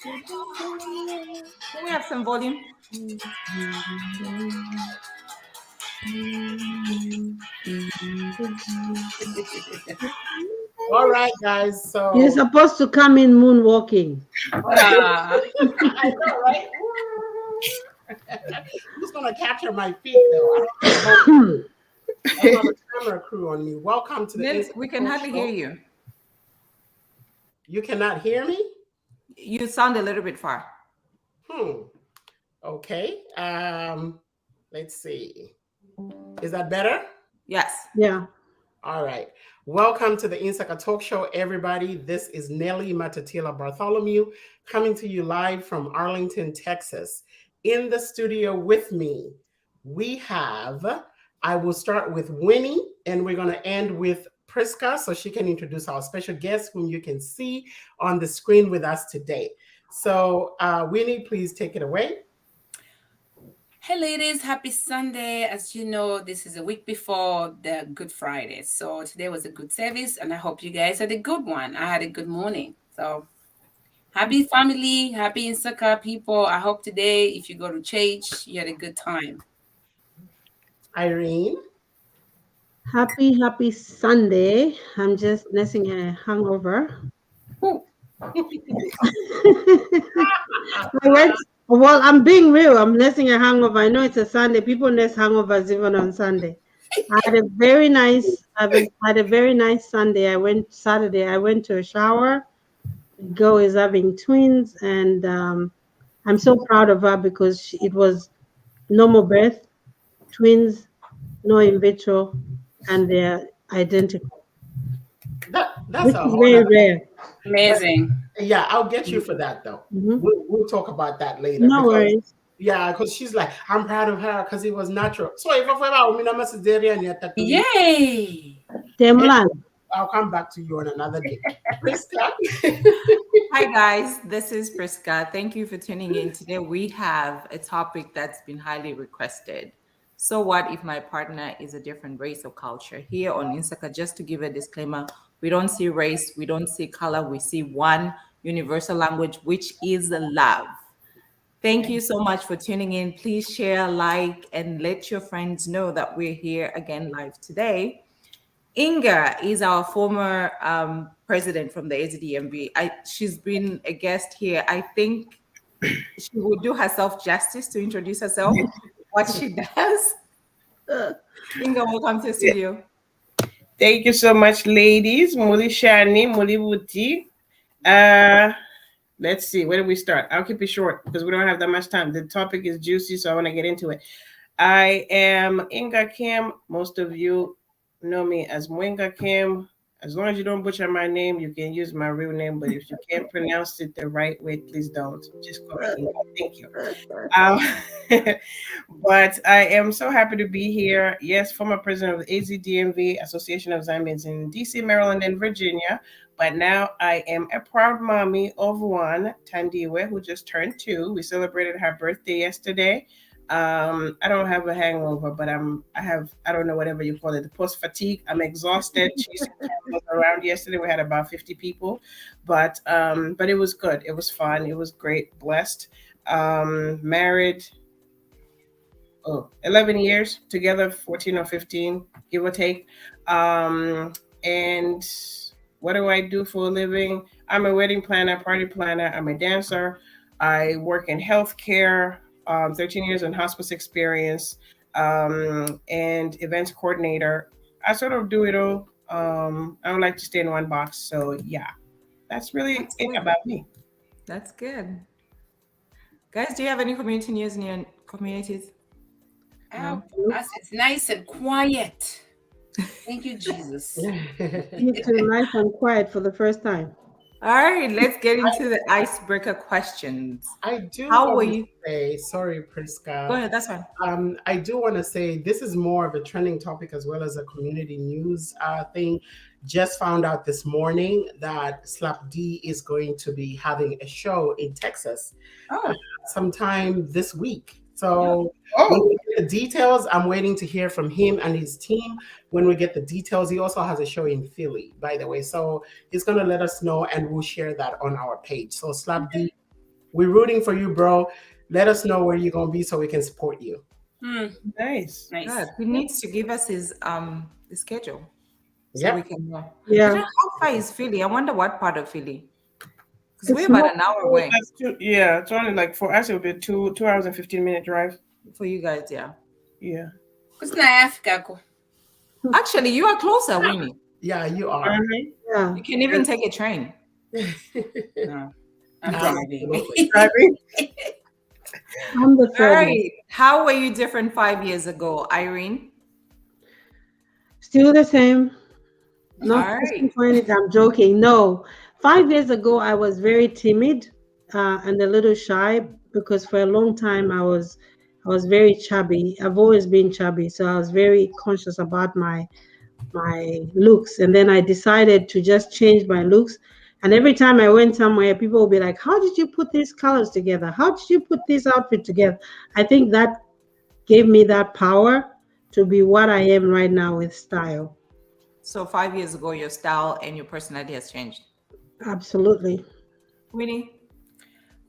Can we have some volume? All right, guys. So You're supposed to come in moonwalking. Ah. I know, right? Who's gonna capture my feet though? I don't have a camera crew on me. Welcome to the Nils, Insaka we can Talk hardly Show. hear you. You cannot hear me? You sound a little bit far. Okay. Let's see. Is that better? Yes. Yeah. All right. Welcome to the Insaka Talk Show, everybody. This is Nelly Matatila Bartholomew coming to you live from Arlington, Texas. In the studio with me, we have, I will start with Winnie, and we're going to end with Priska so she can introduce our special guest whom you can see on the screen with us today. So, Winnie, please take it away. Hey ladies, happy Sunday. As you know, this is a week before the Good Friday. So today was a good service and I hope you guys had a good one. I had a good morning. So happy family, happy Insaka people. I hope today, if you go to church, you had a good time. Irene. Happy Sunday. I'm just nursing a hangover. Well, I'm being real. I'm nursing a hangover. I know it's a Sunday. People nurse hangovers even on Sunday. I had a very nice Sunday. Saturday. I went to a shower. Girl is having twins, and I'm so proud of her because it was normal birth, twins, no in vitro, and they're identical. That's Which a is whole very other. rare. Amazing. Yeah, I'll get you for that though. Mhm. We'll talk about that later. No because, worries. yeah, because she's like, I'm proud of her because it was natural. So if I Yay! Temlan. I'll come back to you on another day. Priska. Hi, guys. This is Priska. Thank you for tuning in. Today, we have a topic that's been highly requested. So, what if my partner is a different race or culture? Here on Insaka, just to give a disclaimer, we don't see race, we don't see color, we see one universal language, which is love. Thank you so much for tuning in. Please share, like, and let your friends know that we're here again live today. Inga is our former president from the AZDMV. She's been a guest here. I think she would do herself justice to introduce herself, what she does. Inga, welcome to the studio. Thank you so much, ladies. Muli Shani, Muli Wuti. Let's see, where do we start? I'll keep it short because we don't have that much time. The topic is juicy, so I want to get into it. I am Inga Kim. Most of you know me as Mwenga Kim. As long as you don't butcher my name, you can use my real name. But if you can't pronounce it the right way, please don't. Just call me Inga. Thank you. But I am so happy to be here. Yes, former president of the AZDMV, Association of Zambians in DC, Maryland, and Virginia. But now I am a proud mommy of one, Tandiwe, who just turned 2. We celebrated her birthday yesterday. I don't have a hangover, but I don't know, whatever you call it, the post fatigue. I'm exhausted. She was around yesterday. We had about 50 people, but it was good. It was fun. It was great. Blessed. Married 11 years together, 14 or 15, give or take. And what do I do for a living? I'm a wedding planner, party planner. I'm a dancer. I work in healthcare. 13 years in hospice experience, and events coordinator. I sort of do it all. I don't like to stay in one box. So yeah, that's really it about me. That's good. Guys, do you have any community news in your communities? No? It's nice and quiet. Thank you, Jesus. You too, nice and quiet for the first time. All right, let's get into the icebreaker questions. I do How want were you? to say, sorry, Priska. Go ahead, that's fine. I do want to say this is more of a trending topic as well as a community news thing. Just found out this morning that Slap D is going to be having a show in Texas sometime this week. So when we get the details, I'm waiting to hear from him and his team. When we get the details, he also has a show in Philly, by the way. So he's going to let us know and we'll share that on our page. So Slap D We're rooting for you, bro. Let us know where you're gonna be so we can support you. Nice. Nice. Good. He needs to give us his schedule so Yep. we can know. Yeah. How far is Philly? I wonder what part of Philly. Because we're It's about not, an hour away Yeah, it's only like for us, it would be 2 hours and 15-minute drive. for you guys. Yeah. Yeah. What's na Africa ko? Actually, you are closer, Winnie. Yeah, you are. yeah. You can even take a train. No, I'm driving. Absolutely. Driving. I'm the All third one. right. How were you different 5 years ago, Irene? Still the same. Not All asking right. for anything. I'm joking. No. 5 years ago, I was very timid and a little shy because for a long time I was very chubby. I've always been chubby, so I was very conscious about my looks. And then I decided to just change my looks. And every time I went somewhere, people would be like, "How did you put these colors together? How did you put this outfit together?" I think that gave me that power to be what I am right now with style. So 5 years ago, your style and your personality has changed. Absolutely. Winnie?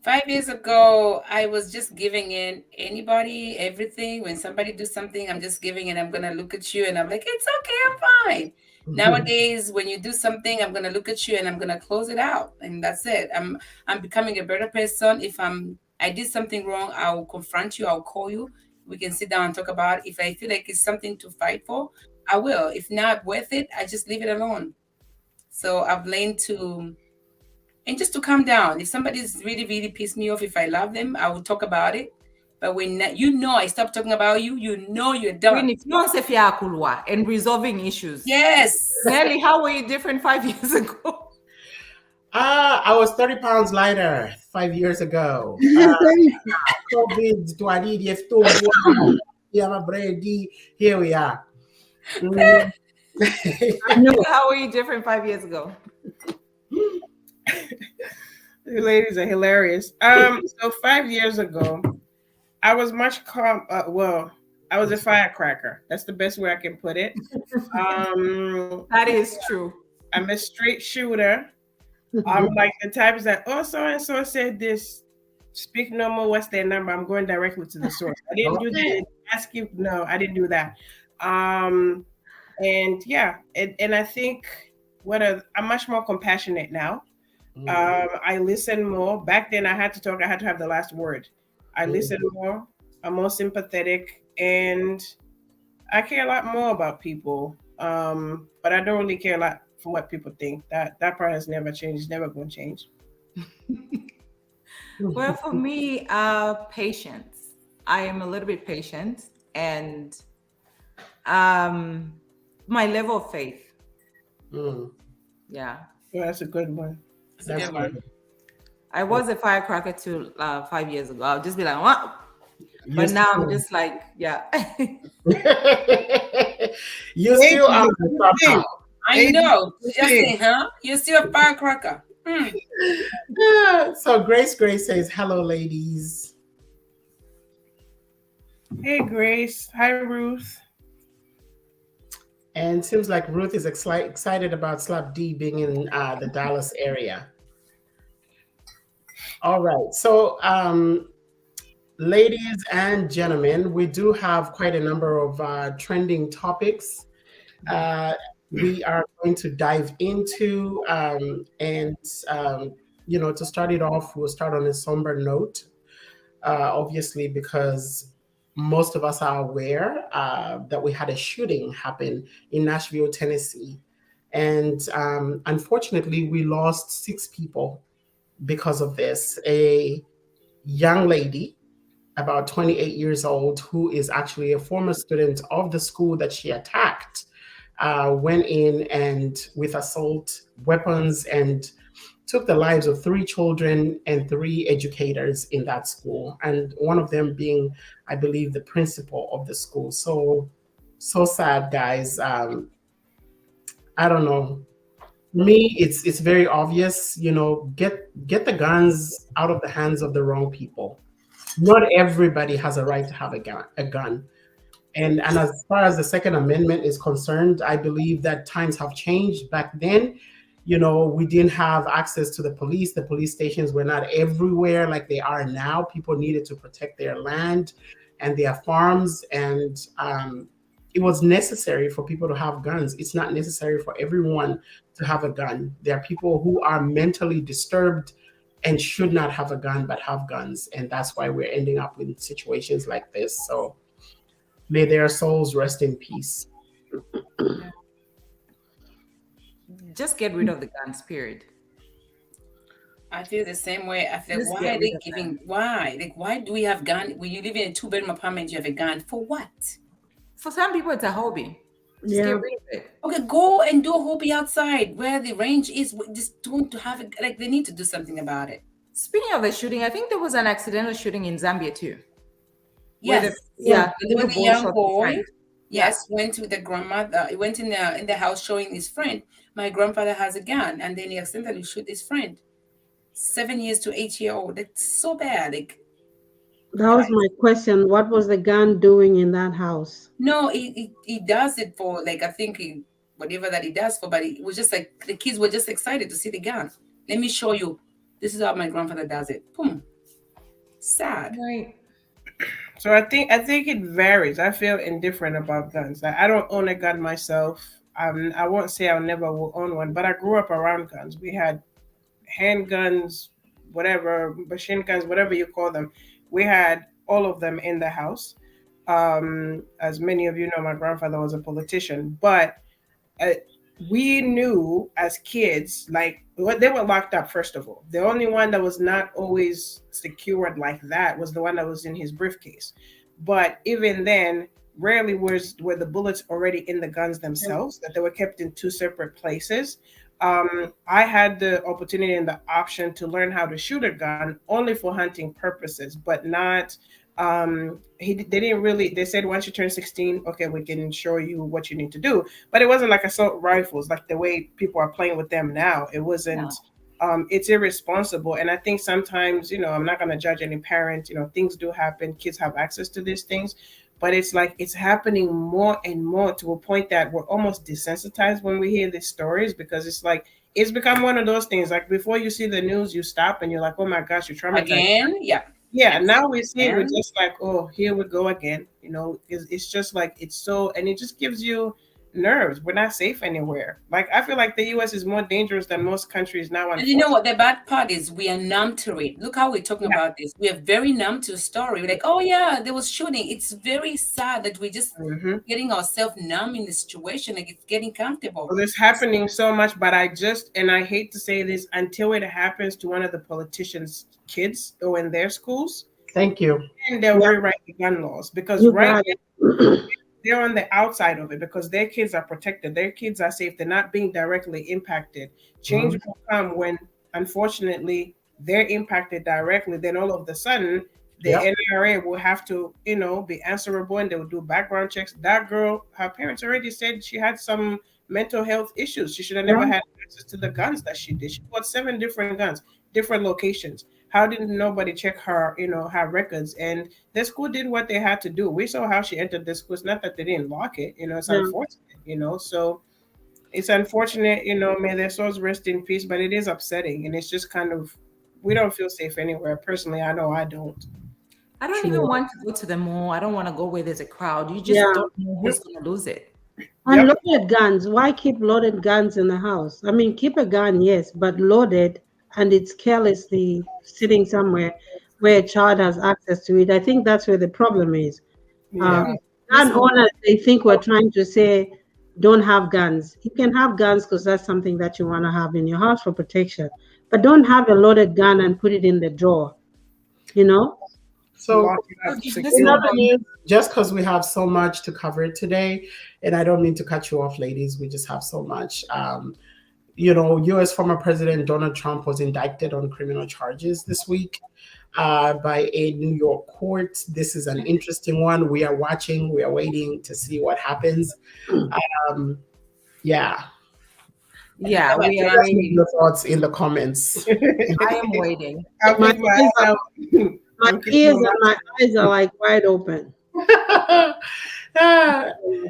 5 years ago, I was just giving in anybody, everything. When somebody do something, I'm just giving in. I'm gonna look at you and I'm like, it's okay, I'm fine. Nowadays, when you do something, I'm gonna look at you and I'm gonna close it out, and that's it. I'm becoming a better person. If I did something wrong, I'll confront you. I'll call you. We can sit down and talk about it. If I feel like it's something to fight for, I will. If not worth it, I just leave it alone. So I've learned to and just to calm down. If somebody's really, really pissed me off, if I love them, I will talk about it. But when you know I stop talking about you, you know you're done. Winnie, fiance fia kulwa and resolving issues. Yes. Nelly, how were you different 5 years ago? I was 30 pounds lighter 5 years ago. COVID, here we are. How were you different 5 years ago? You ladies are hilarious. So 5 years ago, I was much calm. Well, I was a firecracker. That's the best way I can put it. That is true. I'm a straight shooter. I'm like the type that, oh, so and so said this. Speak no more. What's their number? I'm going directly to the source. I didn't do that. Ask you. No, I didn't do that. And yeah, and I think I'm much more compassionate now. I listen more. Back then, I had to talk. I had to have the last word. I listen more. I'm more sympathetic, and I care a lot more about people. But I don't really care a lot for what people think. That part has never changed. It's never going to change. Well, for me, patience. I am a little bit patient, and my level of faith. Yeah. Well, that's a good one. That's good. I was a firecracker till 5 years ago. I'll just be like, what? But now I'm just like, yeah. You still are. I know. Just say, huh? You're still a firecracker. So Grace says, hello, ladies. Hey, Grace. Hi, Ruth. And seems like Ruth is excited about Slap D being in the Dallas area. All right. So, ladies and gentlemen, we do have quite a number of trending topics we are going to dive into. To start it off, we'll start on a somber note, obviously, because most of us are aware that we had a shooting happen in Nashville, Tennessee. And unfortunately, we lost 6 people because of this. A young lady, about 28 years old, who is actually a former student of the school that she attacked, went in and with assault weapons and took the lives of 3 children and 3 educators in that school, and one of them being, I believe, the principal of the school. So sad, guys. I don't know. Me, it's very obvious. Get the guns out of the hands of the wrong people. Not everybody has a right to have a gun. And as far as the Second Amendment is concerned, I believe that times have changed. Back then, We didn't have access to the police. The police stations were not everywhere like they are now. People needed to protect their land and their farms, and it was necessary for people to have guns. It's not necessary for everyone to have a gun. There are people who are mentally disturbed and should not have a gun but have guns, and that's why we're ending up in situations like this. So may their souls rest in peace. Just get rid of the guns, period. I feel the same way. I feel Just why get are rid they of giving why? Like why do we have gun when you live in a 2-bedroom apartment, you have a gun? For what? For some people, it's a hobby. Just Yeah. get rid of it. Okay, go and do a hobby outside where the range is. Just don't have it. Like they need to do something about it. Speaking of the shooting, I think there was an accidental shooting in Zambia too. Where Yes. the There little was a boy young shot his boy. friend. Yes, went with the grandmother. He went in the house showing his friend. My grandfather has a gun, and then he accidentally shoot his friend. 7 years to 8 year old. That's so bad. Like That was my question. What was the gun doing in that house? no, he does it for like I think whatever that he does for, but it was just like the kids were just excited to see the gun. Let me show you. This is how my grandfather does it. Boom. Sad. Right. So I think it varies. I feel indifferent about guns. Like, I don't own a gun myself. I won't say I'll never will own one, but I grew up around guns. We had handguns, whatever, machine guns, whatever you call them. We had all of them in the house. As many of you know, my grandfather was a politician, but we knew as kids, like they were locked up. First of all, the only one that was not always secured like that was the one that was in his briefcase. But even then, rarely were the bullets already in the guns themselves, that they were kept in two separate places. I had the opportunity and the option to learn how to shoot a gun only for hunting purposes, but not. They didn't really. They said once you turn 16, okay, we can show you what you need to do. But it wasn't like assault rifles, like the way people are playing with them now. It wasn't. It's irresponsible, and I think sometimes, I'm not going to judge any parent. Things do happen. Kids have access to these things. But it's like it's happening more and more to a point that we're almost desensitized when we hear these stories, because it's like it's become one of those things. Like before you see the news, you stop and you're like, oh my gosh, you're traumatized. Again, yeah. Yeah, now we see it, we're just like, oh, here we go again. It's just like it's so, and it just gives you nerves. We're not safe anywhere. Like I feel like the US is more dangerous than most countries now. And you know what the bad part is? We are numb to it. Look how we're talking about this. We are very numb to the story. We're like, oh yeah, there was shooting. It's very sad that we're just getting ourselves numb in the situation. Like it's getting comfortable. Well, it's happening so much, but I hate to say this, until it happens to one of the politicians' kids or in their schools. Thank you. And they'll rewrite the gun laws, because they're on the outside of it, because their kids are protected. Their kids are safe. They're not being directly impacted. Change will come when, unfortunately, they're impacted directly. Then all of a sudden, the NRA will have to, be answerable, and they will do background checks. That girl, her parents already said she had some mental health issues. She should have never had access to the guns that she did. She bought 7 different guns, different locations. How did nobody check her, her records? And the school did what they had to do. We saw how she entered the school. It's not that they didn't lock it, it's unfortunate, so it's unfortunate, may their souls rest in peace, but it is upsetting. And it's just kind of, we don't feel safe anywhere. Personally, I know I don't. I don't even want to go to the mall. I don't want to go where there's a crowd. You just don't know who's going to lose it. And loaded guns. Why keep loaded guns in the house? I mean, keep a gun, yes, but loaded, and it's carelessly sitting somewhere where a child has access to it. I think that's where the problem is. Gun owners, they think we're trying to say, don't have guns. You can have guns because that's something that you want to have in your house for protection. But don't have a loaded gun and put it in the drawer, So just because we have so much to cover today, and I don't mean to cut you off, ladies, we just have so much. U.S. former President Donald Trump was indicted on criminal charges this week by a New York court. This is an interesting one. We are watching. We are waiting to see what happens. Yeah, we are waiting. Your thoughts in the comments. I am waiting. My ears and my eyes are like wide open. I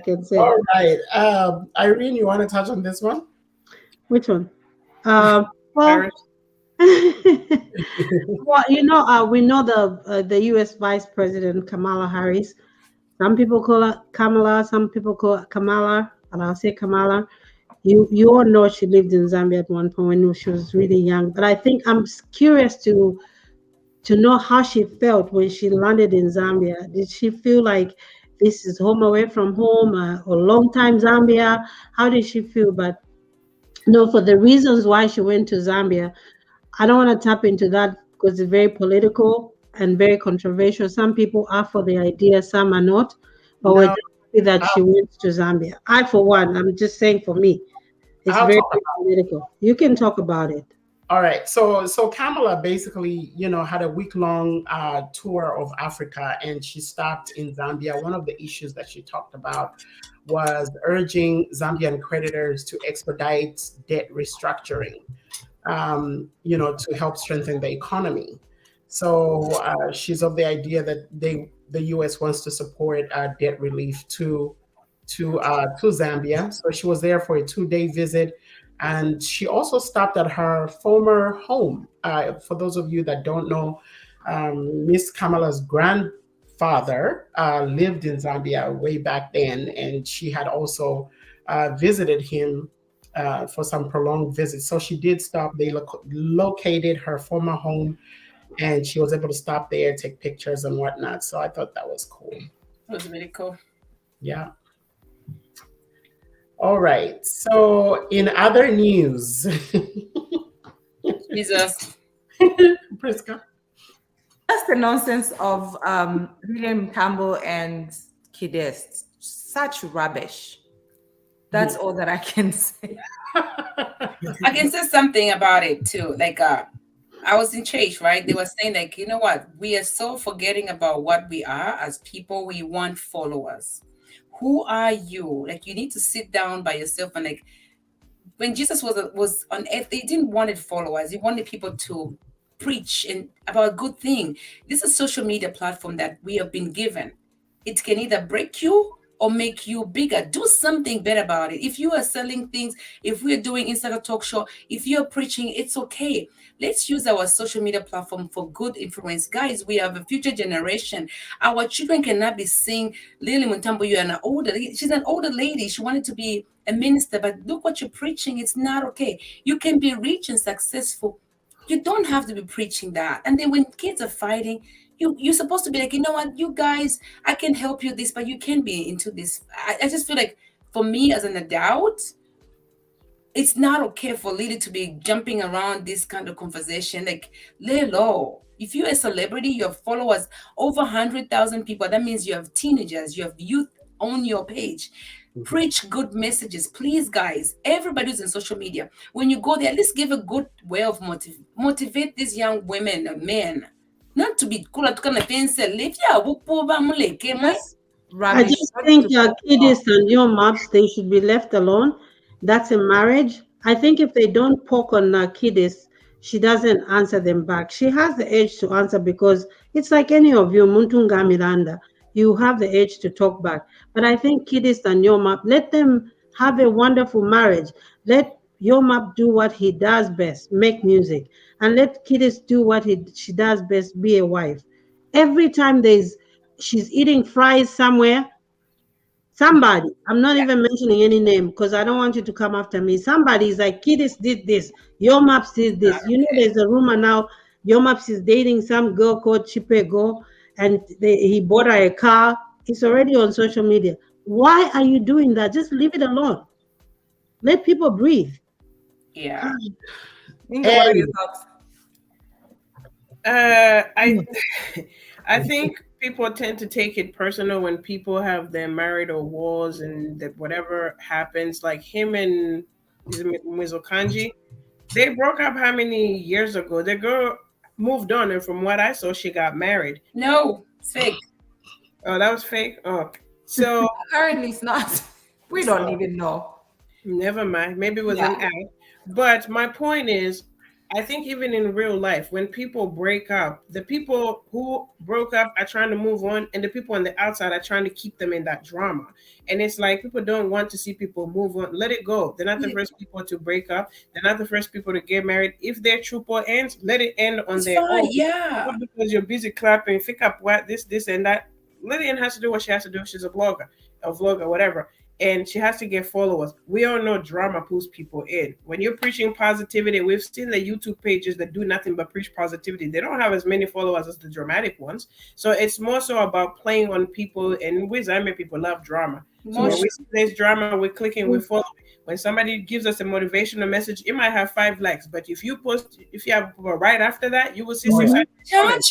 can say. All right. Irene, you want to touch on this one? Which one? Well, Paris. well, we know the U.S. Vice President Kamala Harris. Some people call her Kamala, some people call her Kamala, and I'll say Kamala. You all know she lived in Zambia at one point when she was really young. But I think I'm curious to know how she felt when she landed in Zambia. Did she feel like this is home away from home, or long time Zambia? How did she feel? But no, for the reasons why she went to Zambia, I don't want to tap into that because it's very political and very controversial. Some people are for the idea, some are not. But we're No, just happy that I'll, she went to Zambia. I, for one, I'm just saying for me, it's I'll very, talk very political. You can talk about it. All right. So Kamala basically, had a week-long tour of Africa, and she stopped in Zambia. One of the issues that she talked about was urging Zambian creditors to expedite debt restructuring, to help strengthen the economy. So she's of the idea that the U.S. wants to support debt relief to Zambia. So she was there for a 2-day visit, and she also stopped at her former home. For those of you that don't know, Miss Kamala's grandfather lived in Zambia way back then, and she had also visited him for some prolonged visits. So she did stop. They located her former home, and she was able to stop there, take pictures and whatnot. So I thought that was cool. That was really cool. Yeah. All right. So in other news, Jesus. Priska. That's the nonsense of William Campbell and Kidist. Such rubbish. That's all that I can say. I can say something about it too. Like I was in church, right? They were saying like, you know what? We are so forgetting about what we are as people. We want followers. Who are you? Like you need to sit down by yourself and like when Jesus was on earth, he didn't want followers. He wanted people to preach and about a good thing. This is a social media platform that we have been given. It can either break you or make you bigger. Do something better about it. If you are selling things, if we're doing Insaka Talk Show, if you're preaching, it's okay. Let's use our social media platform for good influence. Guys, we have a future generation. Our children cannot be saying, Lily Mutambo, you're an older, she's an older lady. She wanted to be a minister, but look what you're preaching. It's not okay. You can be rich and successful. You don't have to be preaching that. And then when kids are fighting, you're supposed to be like, you know what, you guys, I can help you this, but you can't be into this. I just feel like for me as an adult, it's not okay for Lily to be jumping around this kind of conversation. Like, lay low. If you're a celebrity, you have followers over 100,000 people. That means you have teenagers, you have youth on your page. Preach good messages, please, guys. Everybody who's in social media, when you go there, at least give a good way of motivate these young women and men. Not to be cool at kind of pencil. That's I rubbish. just Not think to put off. kiddies and your maps, they should be left alone. That's a marriage. I think if they don't poke on kiddies, she doesn't answer them back. She has the age to answer because it's like any of you, Muntunga Miranda. You have the age to talk back. But I think kiddies and your map, let them have a wonderful marriage. Let your map do what he does best, make music. And let kiddies do what she does best, be a wife. Every time she's eating fries somewhere, somebody, I'm not even mentioning any name because I don't want you to come after me. Somebody is like, Kidis did this, Your Maps did this. You know, there's a rumor now, Your Maps is dating some girl called Chipego, and he bought her a car. It's already on social media. Why are you doing that? Just leave it alone. Let people breathe. Yeah. Inga, what are your And thoughts? I think people tend to take it personal when people have their marital wars and that whatever happens, like him and Mizokanji, they broke up how many years ago? The girl moved on, and from what I saw, she got married. No, it's fake. Oh, that was fake. Oh, so Apparently, it's not. We don't even know. never mind. Maybe it was Yeah. an act. But my point is, I think even in real life, when people break up, the people who broke up are trying to move on, and the people on the outside are trying to keep them in that drama. And it's like people don't want to see people move on. Let it go. They're not the first people to break up. They're not the first people to get married. If their trouble ends, let it end on It's their fine. own. Yeah. Not because you're busy clapping, pick up what this, and that. Lillian has to do what she has to do. She's a blogger, whatever. And she has to get followers. We all know drama pulls people in. When you're preaching positivity, we've seen the YouTube pages that do nothing but preach positivity. They don't have as many followers as the dramatic ones. So it's more so about playing on people. And with Zambia, people love drama. So when we see this drama, we're clicking, we're following. When somebody gives us a motivational message, it might have 5 likes. But if you have right after that, you will see 600 comments.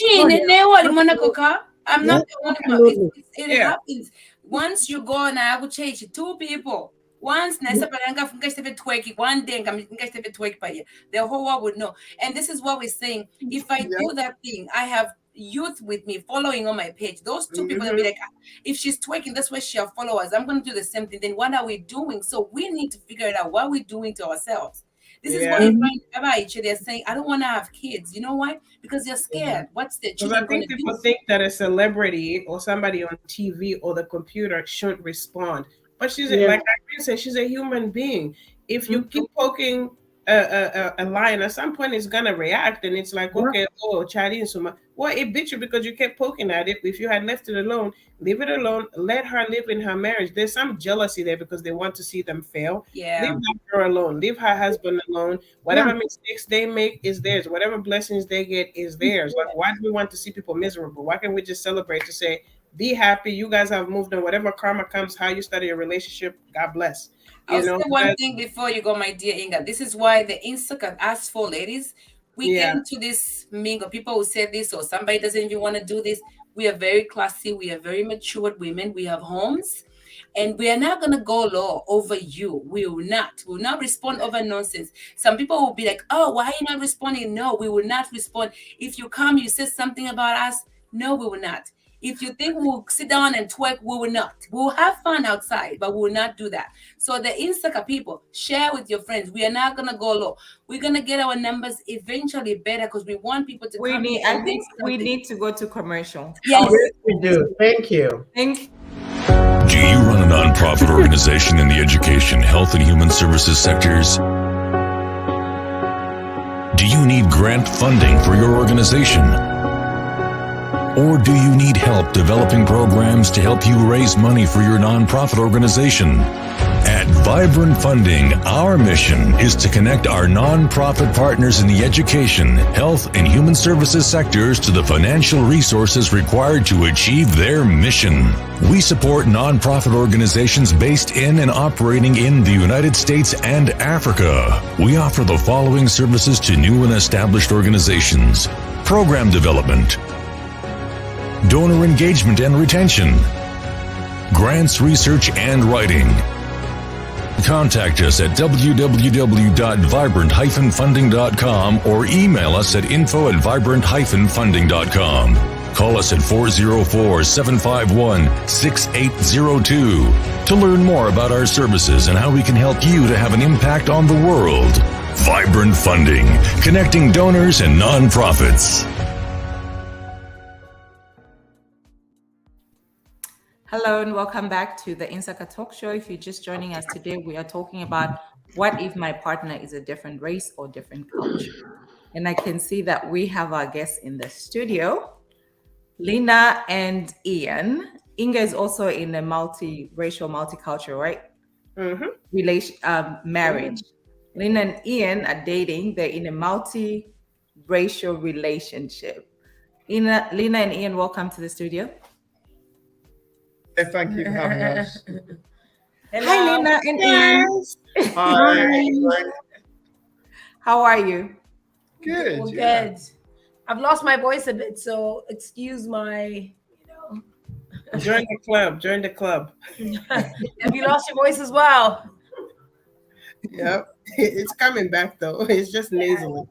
I'm not the only one. It Yeah. happens. Once you go and I will change 2 people. Once twerking, one day twerk, the whole world would know. And this is what we're saying. If I do that thing, I have youth with me following on my page. Those 2 people will be like, if she's twerking, that's why she have followers. I'm going to do the same thing. Then what are we doing? So we need to figure it out. What are we doing to ourselves? This is why you find about each other saying, I don't want to have kids. You know why? Because you're scared. What's the children going to do? People think that a celebrity or somebody on TV or the computer shouldn't respond. But she's like I said, she's a human being. If you keep poking a lion, at some point it's gonna react, and it's like, okay, Chadi and Suma. Well, it bit you because you kept poking at it. If you had left it alone, leave it alone. Let her live in her marriage. There's some jealousy there because they want to see them fail. Yeah. Leave her alone. Leave her husband alone. Whatever mistakes they make is theirs. Whatever blessings they get is theirs. Like, why do we want to see people miserable? Why can't we just celebrate to say, be happy, you guys have moved on. Whatever karma comes, how you study your relationship, God bless. I'll say one thing before you go, my dear Inga. This is why the Insaka asks for ladies. We get into this mingle. People who say this or somebody doesn't even want to do this. We are very classy. We are very matured women. We have homes. And we are not going to go low over you. We will not. We will not respond over nonsense. Some people will be like, oh, why are you not responding? No, we will not respond. If you come, you say something about us. No, we will not. If you think we'll sit down and twerk, we will not. We'll have fun outside, but we will not do that. So the Insaka people, share with your friends. We are not going to go low. We're going to get our numbers eventually better because we want people to come. I think we need to go to commercial. Yes, we do. Thank you. Do you run a nonprofit organization in the education, health, and human services sectors? Do you need grant funding for your organization? Or do you need help developing programs to help you raise money for your nonprofit organization? At Vibrant Funding, our mission is to connect our nonprofit partners in the education, health, and human services sectors to the financial resources required to achieve their mission. We support nonprofit organizations based in and operating in the United States and Africa. We offer the following services to new and established organizations: program development, donor engagement and retention, grants, research, and writing. Contact us at www.vibrant-funding.com or email us at info@vibrant-funding.com. Call us at 404-751-6802 to learn more about our services and how we can help you to have an impact on the world. Vibrant Funding, connecting donors and nonprofits. Hello and welcome back to the Insaka Talk Show. If you're just joining us today, we are talking about what if my partner is a different race or different culture. And I can see that we have our guests in the studio, Lina and Ian. Inga is also in a multi-racial, multicultural, right? Marriage. Lina and Ian are dating. They're in a multi-racial relationship. Lina and Ian, welcome to the studio. Thank you for having us. Hi, Lina and Ian. Hi. How are you? Good. Well, good. I've lost my voice a bit, so excuse my, Join the club. Join the club. Have you lost your voice as well? Yep. It's coming back though. It's just nasally.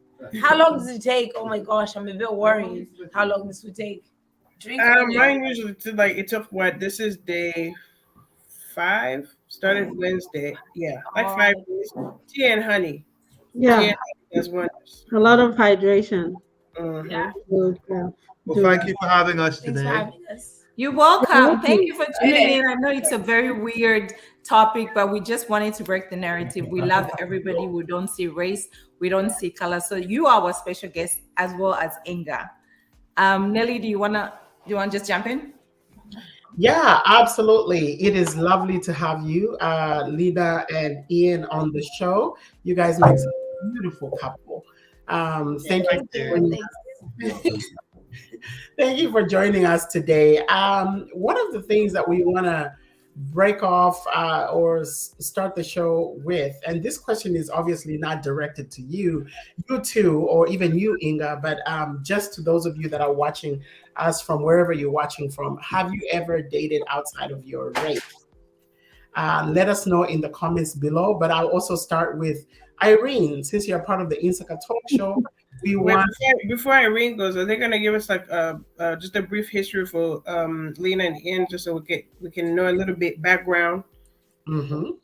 How long does it take? Oh my gosh, I'm a bit worried how long this would take. Mine usually it took what? This is day 5. Started Wednesday. Yeah, like 5 days. Tea and honey. Yeah. Tea and honey. That's one. A lot of hydration. Mhm. Yeah. Good, Well, thank you for having us Thanks for today. having us. You're welcome. Thank you for tuning Okay. in. I know it's a very weird topic, but we just wanted to break the narrative. We love everybody. We don't see race, we don't see color. So you are our special guest as well as Inga. Nelly, do you wanna just jump in? Yeah, absolutely. It is lovely to have you, Lida and Ian, on the show. You guys make a beautiful couple. Thank you. Thank you. Thank you for joining us today. One of the things that we want to break off or start the show with, and this question is obviously not directed to you two, or even you, Inga, but just to those of you that are watching us from wherever you're watching from. Have you ever dated outside of your race? Let us know in the comments below. But I'll also start with Irene, since you're part of the Insaka Talk Show. We Wait, want before Irene goes, are they gonna give us like just a brief history for Lena and Ian, just so we can know a little bit background, Mhm.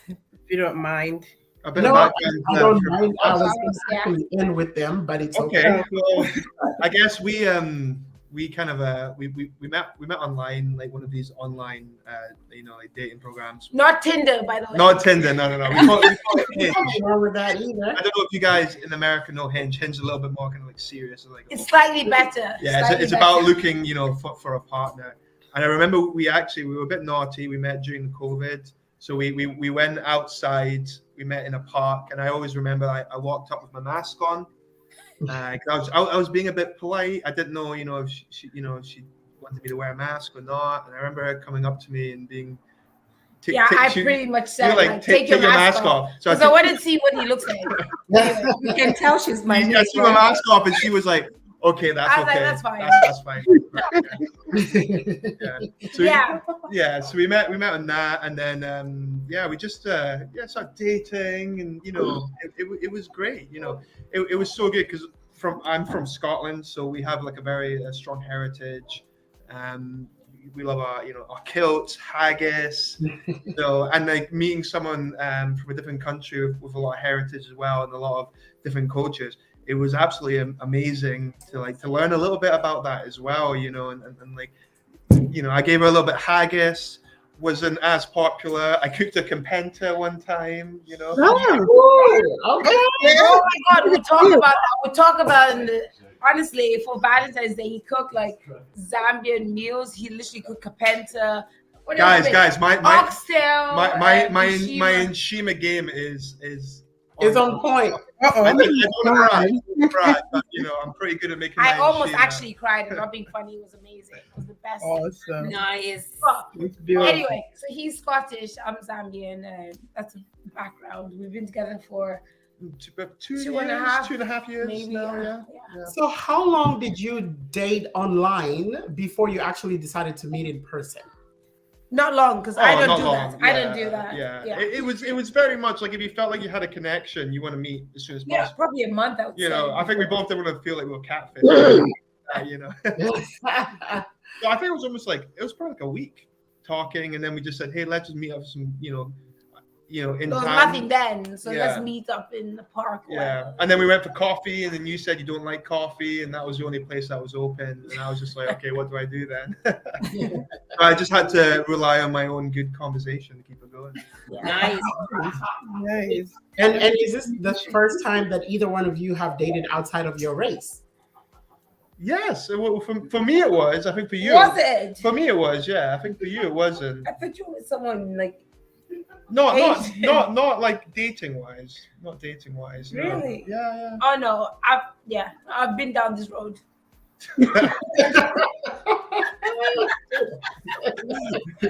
if you don't mind. A bit No, of I don't from mind. I us. was going to actually end with them, but it's okay. Okay, well, I guess we kind of we met online, like one of these online like dating programs. Not Tinder, by the way. Not Tinder, no. We call it Hinge. Nothing wrong with that either. I don't know if you guys in America know Hinge. Hinge is a little bit more kind of like serious, like It's slightly better. yeah, Slightly it's better. about looking, for a partner. And I remember we were a bit naughty. We met during the COVID, so we went outside. We met in a park, and I always remember I walked up with my mask on. 'Cause I was being a bit polite. I didn't know, if she wanted me to wear a mask or not. And I remember her coming up to me and being, I pretty much said, like, take your mask off. So Because I want to see what he looks like. You can tell she's my I niece, took my right? mask off, and she was like, "Okay, that's I was okay. like, that's fine." That's fine." Yeah. So Yeah. so we met on that, and then we just started dating, and it was great. It was so good because I'm from Scotland, so we have like a very strong heritage. We love our kilts, haggis, and like meeting someone from a different country with a lot of heritage as well, and a lot of different cultures. It was absolutely amazing to learn a little bit about that as well, and like, I gave her a little bit of haggis. Wasn't as popular. I cooked a compenta one time, Oh, okay. Oh my God, we talk about that. We talk about honestly, for Valentine's Day, he cooked like Zambian meals. He literally cooked kapenta. Guys, my oxtail. my Nshima. Nshima game is It's on point. I don't brag, but I'm pretty good at making. I my almost Nshima. actually cried. I'm not being funny. It was amazing. It was the best. Awesome. Nice. Well, It's beautiful. anyway, so he's Scottish. I'm Zambian. That's the background. We've been together for Two and a half, 2.5 years maybe. now. Yeah. So, how long did you date online before you actually decided to meet in person? Not long, because I Oh, don't not do long. that. I don't do that. Yeah. It was very much like if you felt like you had a connection, you want to meet as soon as Yeah, possible. probably a month. I would say. I think we both didn't want to feel like we were catfish. So I think it was almost like it was probably like a week talking, and then we just said, "Hey, let's just meet up some, in There was town." nothing then, so Yeah. let's meet up in the park. or Yeah, whatever. and then we went for coffee, and then you said you don't like coffee, and that was the only place that was open. And I was just like, okay, what do I do then? So I just had to rely on my own good conversation to keep it going. Nice. Nice. And is this the first time that either one of you have dated outside of your race? Yes, for me it was. I think for you, Was it? For me it was. Yeah, I think for you it wasn't. I thought you were someone like Not like dating wise. Not dating wise. No. Really? Yeah. Oh no, I've been down this road.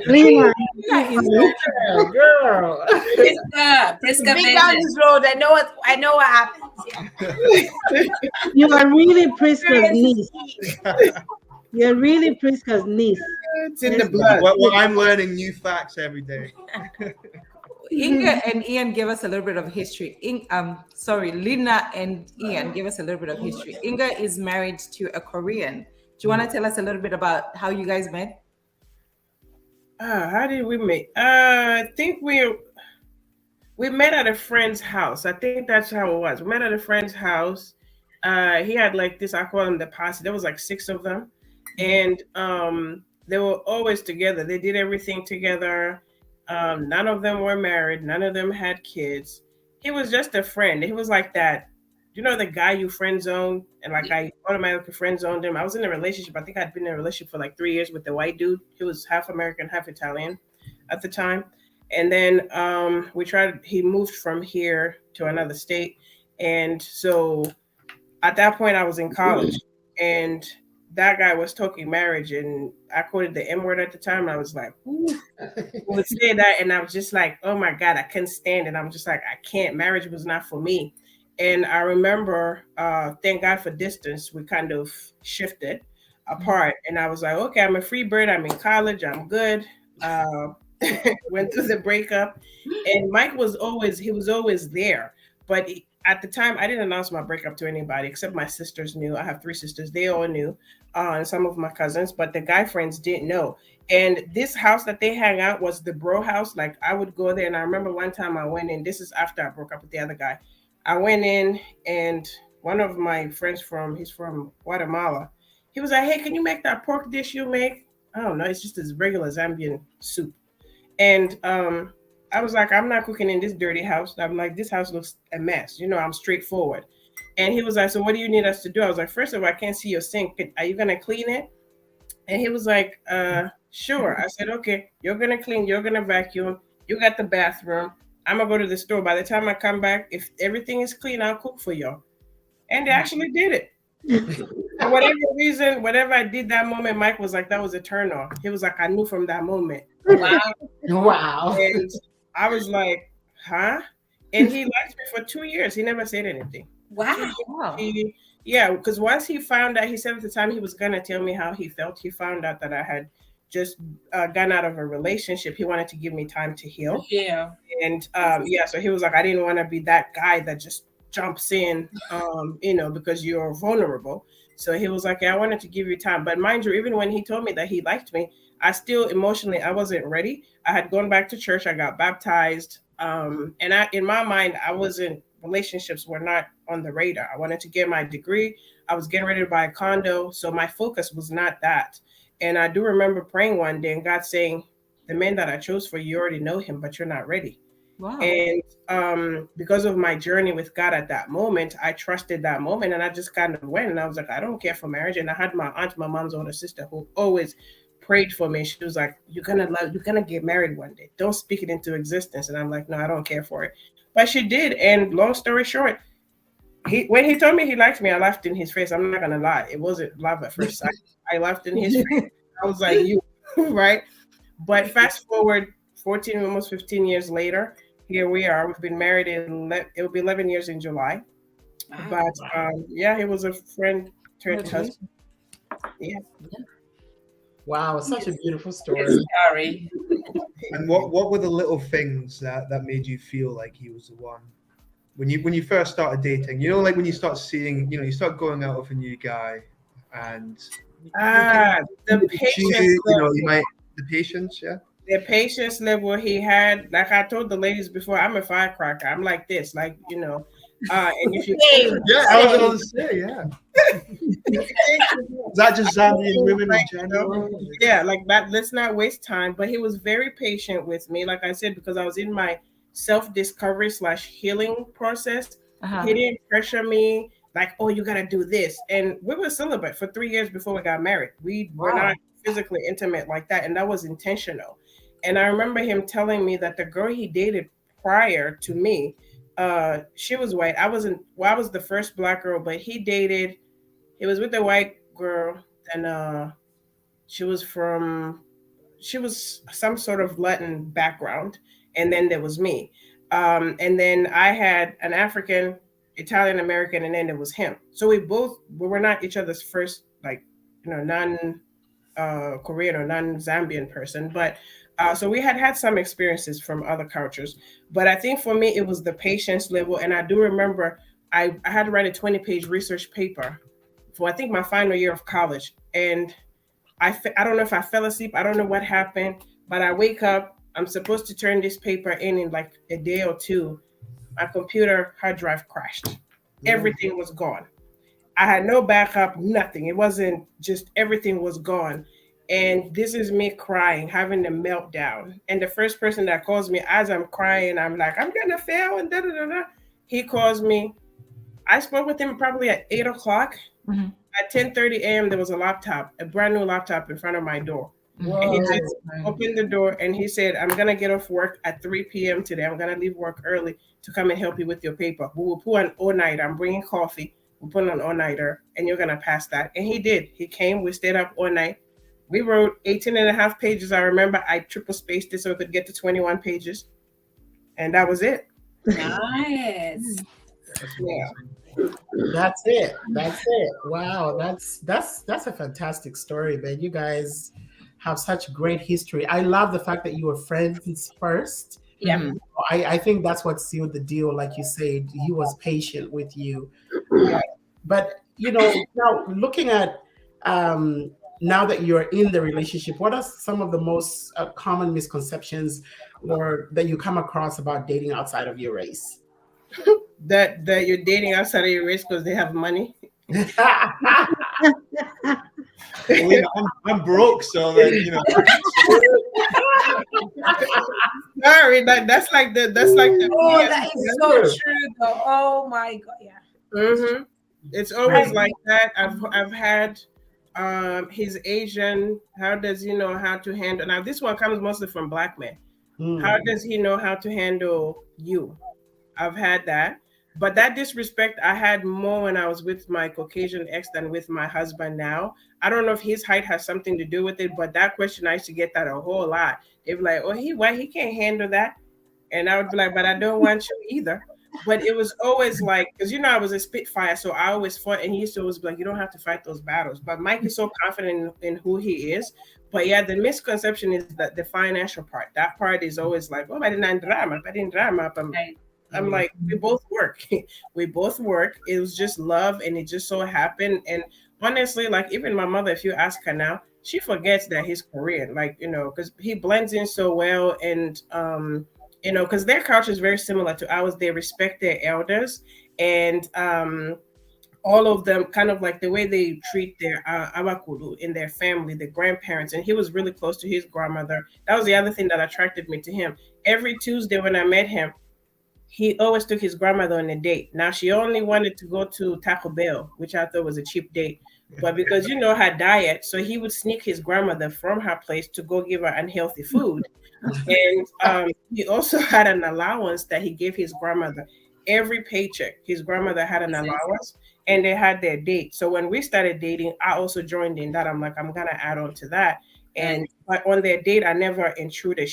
Lena, Girl. Priska Been down this road. I know what happens. Yeah. you are really Priska's niece. You're really Priska's niece. It's in the blood. Well, I'm learning new facts every day. Inga and Ian give us a little bit of history. Lina and Ian give us a little bit of history. Inga is married to a Korean. Do you want to tell us a little bit about how you guys met? How did we meet? I think we We met at a friend's house. I think that's how it was. We met at a friend's house. He had like this, I call them the posse. There was like 6 of them. And they were always together. They did everything together. None of them were married. None of them had kids. He was just a friend. He was like that, you know, the guy you friend zone, and like I automatically friend zoned him. I was in a relationship. I think I'd been in a relationship for like 3 years with the white dude. He was half American, half Italian at the time. And then he moved from here to another state. And so at that point I was in college, and that guy was talking marriage, and I quoted the M word at the time. And I was like, ooh, would say that, and I was just like, oh my God, I couldn't stand it. I'm just like, I can't. Marriage was not for me. And I remember, thank God for distance, we kind of shifted apart. And I was like, okay, I'm a free bird. I'm in college. I'm good. Went through the breakup, and Mike was always there. But at the time, I didn't announce my breakup to anybody except my sisters knew. I have 3 sisters; they all knew, and some of my cousins. But the guy friends didn't know. And this house that they hang out was the bro house. Like I would go there, and I remember one time I went in. This is after I broke up with the other guy. I went in, and one of my friends he's from Guatemala. He was like, "Hey, can you make that pork dish you make?" I don't know. It's just this regular Zambian soup. And I was like, I'm not cooking in this dirty house. I'm like, this house looks a mess. You know, I'm straightforward. And he was like, so what do you need us to do? I was like, first of all, I can't see your sink. Are you going to clean it? And he was like, sure. I said, okay, you're going to clean. You're going to vacuum. You got the bathroom. I'm going to go to the store. By the time I come back, if everything is clean, I'll cook for you. And they actually did it. For whatever reason, whatever I did that moment, Mike was like, that was a turn off. He was like, I knew from that moment. Wow. Wow. And I was like, huh? And he liked me for 2 years. He never said anything. Wow. Yeah, because once he found out, he said at the time he was going to tell me how he felt. He found out that I had just gotten out of a relationship. He wanted to give me time to heal. Yeah. And so he was like, I didn't want to be that guy that just jumps in, because you're vulnerable. So he was like, yeah, I wanted to give you time. But mind you, even when he told me that he liked me, I still emotionally, I wasn't ready. I had gone back to church. I got baptized. In my mind, relationships were not on the radar. I wanted to get my degree. I was getting ready to buy a condo. So my focus was not that. And I do remember praying one day and God saying, the man that I chose for you already know him, but you're not ready. Wow. And because of my journey with God at that moment, I trusted that moment, and I just kind of went, and I was like, I don't care for marriage. And I had my aunt, my mom's older sister, who always prayed for me. She was like, you're gonna get married one day. Don't speak it into existence. And I'm like, no, I don't care for it. But she did. And long story short, when he told me he liked me, I laughed in his face. I'm not gonna lie. It wasn't love at first sight. I laughed in his face. I was like, you, right? But fast forward 14, almost 15 years later, here we are. We've been married it will be 11 years in July. But he was a friend turned husband. Yeah. Wow, it's such a beautiful story. Sorry. And what were the little things that made you feel like he was the one? When you first started dating, like when you start seeing, you start going out with a new guy, and the patience, the patience, yeah. The patience level he had, like I told the ladies before, I'm a firecracker. I'm like this, and if you I was going to say, yeah. Is that just Zambian women in general? Yeah, like that. Let's not waste time. But he was very patient with me, like I said, because I was in my self-discovery / healing process. He didn't pressure me like, oh, you gotta do this. And we were celibate for 3 years before we got married. We were not physically intimate like that, and that was intentional. And I remember him telling me that the girl he dated prior to me, she was white. I was the first Black girl, but he was with a white girl, and she was some sort of Latin background, and then there was me. And then I had an African, Italian American, and then there was him. So we were not each other's first, non Korean or non-Zambian person, but so we had some experiences from other cultures. But I think for me, it was the patience level. And I do remember I had to write a 20-page research paper for, I think, my final year of college. And I don't know if I fell asleep. I don't know what happened, but I wake up I'm supposed to turn this paper in like a day or two. My computer hard drive crashed. Everything was gone. I had no backup, nothing. It wasn't just everything was gone. And this is me crying, having a meltdown. And the first person that calls me as I'm crying, I'm like, I'm gonna fail and da da da da. He calls me. I spoke with him probably at 8 o'clock. At 10:30 a.m. there was a laptop, a brand new laptop in front of my door. And he just opened the door and he said, I'm gonna get off work at 3 p.m. today. I'm gonna leave work early to come and help you with your paper. We will put an all-nighter. I'm bringing coffee. We'll put an all-nighter and you're gonna pass that. And he did. He came, we stayed up all night. We wrote 18 and a half pages. I remember I triple spaced it so it could get to 21 pages. And that was it. Nice. Yeah. That's it. That's it. Wow, that's a fantastic story, man. You guys have such great history. I love the fact that you were friends first. Yeah. I think that's what sealed the deal. Like you said, he was patient with you. But now looking at now that you're in the relationship, what are some of the most common misconceptions or that you come across about dating outside of your race? That you're dating outside of your race because they have money. I'm broke, so that Sorry, that's like the Oh, that is so true though. Oh my god, yeah. Mm-hmm. It's always like that. I've had he's Asian. How does he know how to handle? Now this one comes mostly from Black men. How does he know how to handle you? I've had that. But that disrespect I had more when I was with my Caucasian ex than with my husband now. I don't know if his height has something to do with it, but that question, I used to get that a whole lot. They'd be like, oh, why he can't handle that? And I would be like, but I don't want you either. But it was always like, because I was a Spitfire, so I always fought, and he used to always be like, you don't have to fight those battles. But Mike is so confident in who he is. But yeah, the misconception is that the financial part. That part is always like, oh, I didn't drama. I'm like, we both work. We both work. It was just love, and it just so happened. And honestly, like even my mother, if you ask her now, she forgets that he's Korean, like, because he blends in so well. And, because their culture is very similar to ours. They respect their elders, and all of them kind of like the way they treat their awakulu in their family, the grandparents. And he was really close to his grandmother. That was the other thing that attracted me to him. Every Tuesday when I met him, he always took his grandmother on a date. Now, she only wanted to go to Taco Bell, which I thought was a cheap date. But because her diet, so he would sneak his grandmother from her place to go give her unhealthy food. And he also had an allowance that he gave his grandmother. Every paycheck, his grandmother had an allowance, and they had their date. So when we started dating, I also joined in that. I'm like, I'm going to add on to that. And but on their date, I never intruded.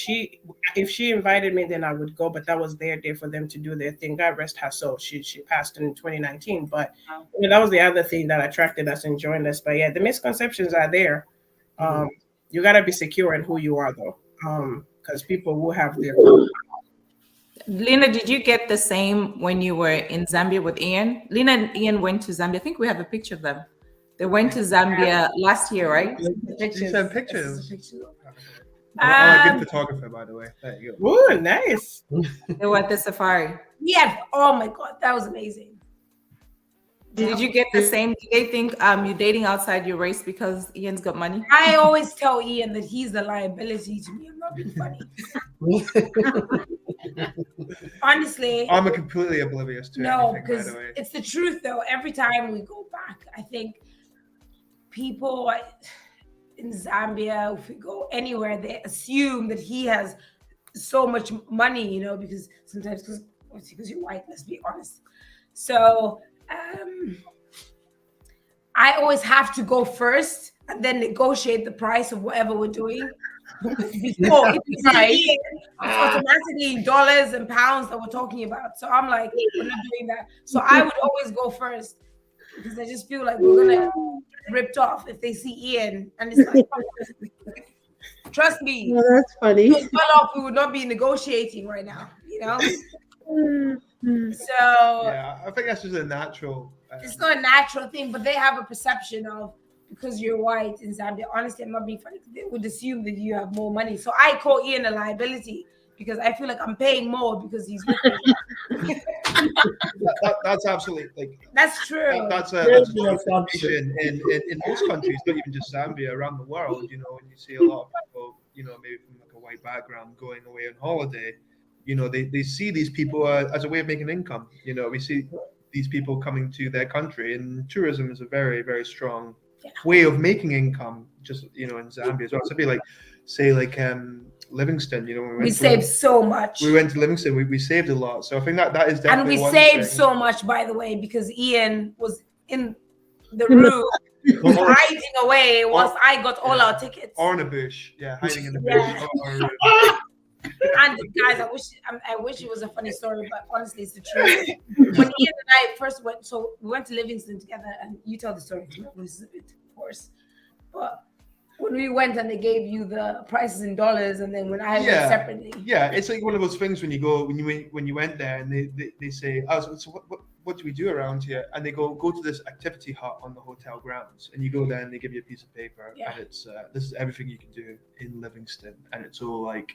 If she invited me, then I would go. But that was their day for them to do their thing. God rest her soul. She passed in 2019. But that was the other thing that attracted us and joined us. But yeah, the misconceptions are there. You gotta be secure in who you are, though, because people will have their. Lena, did you get the same when you were in Zambia with Ian? Lena and Ian went to Zambia. I think we have a picture of them. They went to Zambia last year, right? You sent pictures. I'm a good photographer, by the way. There you go. Ooh, nice. They were at the safari. Yeah. Oh my god, that was amazing. Did you get the same? Do they think you're dating outside your race because Ian's got money? I always tell Ian that he's a liability to me. I'm not being funny. Honestly, I'm completely oblivious to everything, because by the way. it's the truth though. Every time we go back, I think people in Zambia, if we go anywhere, they assume that he has so much money, because sometimes because you're white, let's be honest. So I always have to go first and then negotiate the price of whatever we're doing. Before it's automatically dollars and pounds that we're talking about. So I'm like, we're not doing that. So I would always go first because I just feel like we're gonna get ripped off if they see Ian, and it's like, trust me. Well, that's funny. We would not be negotiating right now, So yeah, I think that's just a natural. It's not a natural thing, but they have a perception of because you're white in Zambia, honestly, I'm not being funny. They would assume that you have more money. So I call Ian a liability because I feel like I'm paying more because he's with me. That's absolutely That's true. that's a There's true no assumption. situation in most countries, not even just Zambia, around the world. You know, when you see a lot of people, you know, maybe from like a white background going away on holiday, you know, they see these people as a way of making income. You know, we see these people coming to their country, and tourism is a very, very strong way of making income. Just, you know, in Zambia as well. So it'd be like, say, like Livingston. You know, when We saved so much. We went to Livingston. We saved a lot. So I think that is And definitely we one saved thing. so much, by the way, because Ian was in the room hiding away whilst I got all our tickets. Or in a bush, hiding in the Yeah. bush. And guys, I wish it was a funny story, but honestly, it's the truth. When Ian and I first went, so we went to Livingston together, and you tell the story. This is a bit hoarse, but when we went and they gave you the prices in dollars, and then when I went separately, it's like one of those things when you went there and they say, oh, so what do we do around here? And they go to this activity hut on the hotel grounds, and you go there and they give you a piece of paper, and it's this is everything you can do in Livingston, and it's all like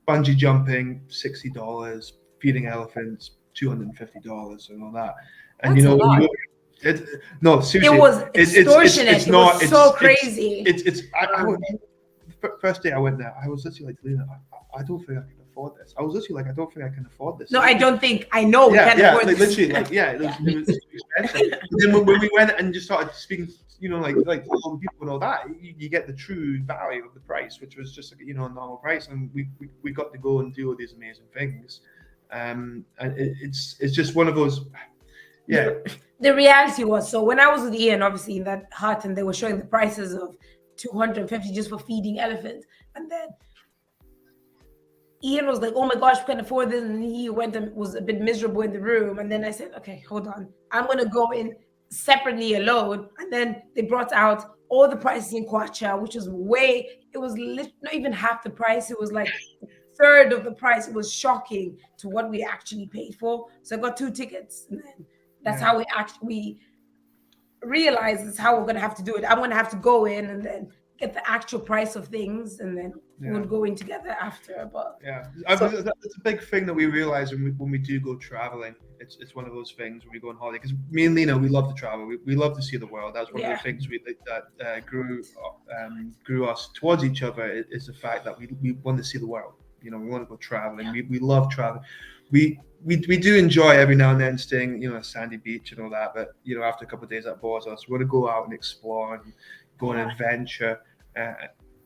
bungee jumping, $60, feeding elephants, $250, and all that. And That's you know, a lot. No, seriously, it was extortionate. It's not. It was so crazy. First day I went there, I was literally like, Lena, I don't think I can afford this. I was literally like, I don't think I can afford this. No, I don't think. I know we can't afford like, this. literally, like, it was expensive. And then when we went and just started speaking, you know, like all the people and all that, you get the true value of the price, which was just, you know, a normal price, and we got to go and do all these amazing things. And it's just one of those, The reality was, so when I was with Ian, obviously in that hut, and they were showing the prices of $250 just for feeding elephants, and then Ian was like, "Oh my gosh, we can't afford this," and he went and was a bit miserable in the room. And then I said, "Okay, hold on, I'm gonna go in separately alone." And then they brought out all the prices in Kwacha, which was not even half the price. It was like a third of the price. It was shocking to what we actually paid for. So I got 2 tickets, and then that's how we realized that's how we're gonna have to do it. I'm gonna have to go in and then get the actual price of things, and then we'll go in together after. But that's a big thing that we realize when we do go traveling. It's one of those things when we go on holiday, because me and Lena, we love to travel. We love to see the world. That's one of the things that grew us towards each other, is the fact that we want to see the world. You know, we want to go traveling. We love traveling. We do enjoy every now and then staying, you know, a sandy beach and all that, but you know, after a couple of days that bores us. We want to go out and explore and go on an adventure.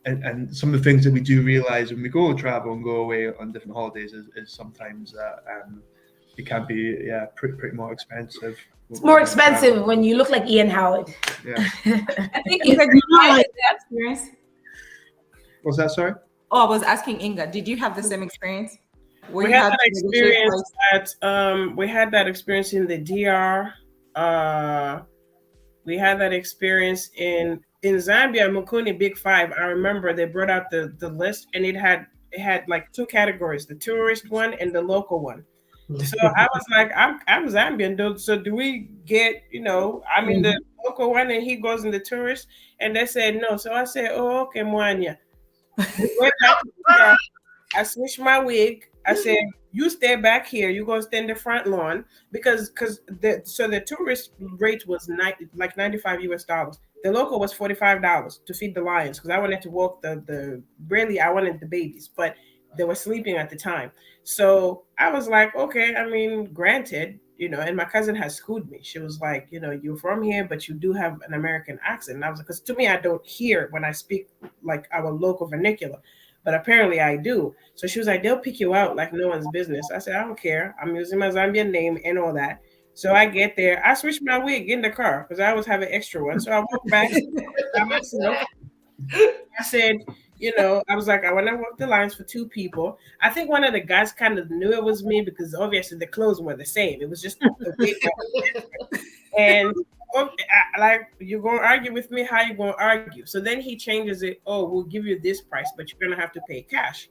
And some of the things that we do realize when we go travel and go away on different holidays is sometimes it can be pretty more expensive. it's more expensive when you look like Ian Howard. Yeah. I think Inga, did you have that experience? Was that, sorry? Oh, I was asking Inga, did you have the same experience? We had that experience in the DR. We had that experience in Zambia, Mukuni Big Five. I remember they brought out the list, and it had like 2 categories: the tourist one and the local one. So I was like, I'm Zambian, so do we get, you know, I'm in the local one and he goes in the tourist? And they said no. So I said, oh, okay, Mwanya. We went back to the DR. I switched my wig. I said, you stay back here. You're going to stay in the front lawn, because the tourist rate was like $95 US. The local was $45 to feed the lions, because I wanted to walk I wanted the babies, but they were sleeping at the time. So I was like, okay, I mean, granted, you know, and my cousin has schooled me. She was like, you know, you're from here, but you do have an American accent. And I was like, because to me, I don't hear when I speak like our local vernacular, but apparently I do. So she was like, they'll pick you out like no one's business. I said, I don't care. I'm using my Zambian name and all that. So I get there. I switched my wig in the car because I always have an extra one. So I walked back by myself. I said, you know, I was like, I want to walk the lines for 2 people. I think one of the guys kind of knew it was me because obviously the clothes were the same. It was just the wig. And like, you're going to argue with me? How you going to argue? So then he changes it. Oh, we'll give you this price, but you're going to have to pay cash.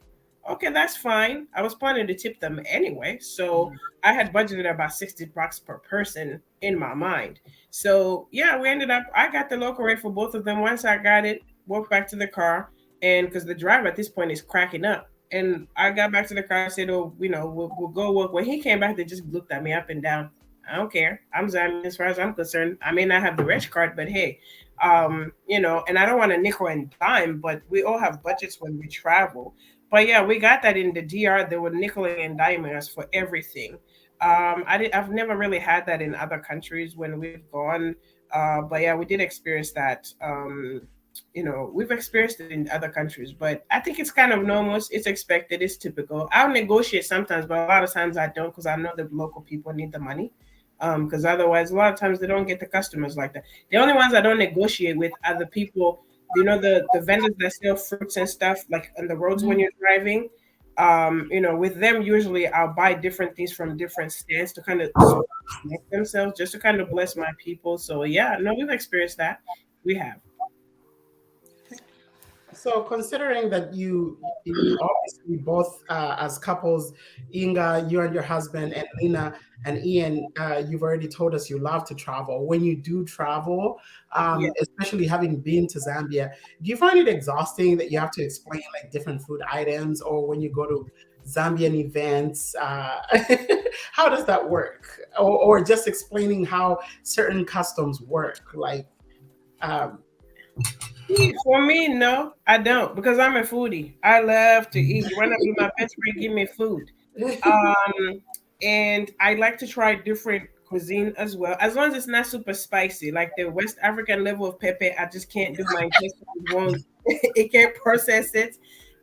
Okay, that's fine. I was planning to tip them anyway, so I had budgeted about $60 per person in my mind. So yeah, we ended up. I got the local rate for both of them. Once I got it, walked back to the car, and because the driver at this point is cracking up, and I got back to the car. I said, "Oh, we'll go work." When he came back, they just looked at me up and down. I don't care. I'm Zambian as far as I'm concerned. I may not have the rich card, but hey, and I don't want a nickel and dime, but we all have budgets when we travel. But yeah, we got that in the DR. They were nickeling and diming us for everything. I've never really had that in other countries when we've gone. But yeah, we did experience that. We've experienced it in other countries, but I think it's kind of normal. It's expected. It's typical. I'll negotiate sometimes, but a lot of times I don't because I know the local people need the money. Because otherwise, a lot of times they don't get the customers like that. The only ones I don't negotiate with are the people, the vendors that sell fruits and stuff like on the roads when you're driving. With them usually I'll buy different things from different stands to kind of connect themselves, just to kind of bless my people. So yeah, no, we've experienced that. We have. So considering that you obviously both as couples, Inga, you and your husband, and Lena and Ian, you've already told us you love to travel. When you do travel, Yeah. especially having been to Zambia, do you find it exhausting that you have to explain like different food items, or when you go to Zambian events, how does that work? Or just explaining how certain customs work, like. For me, no, I don't, because I'm a foodie. I love to eat. You want to be my best friend? Give me food. And I like to try different cuisine as well, as long as it's not super spicy. Like the West African level of pepper, I just can't do. My intestines won't. It can't process it.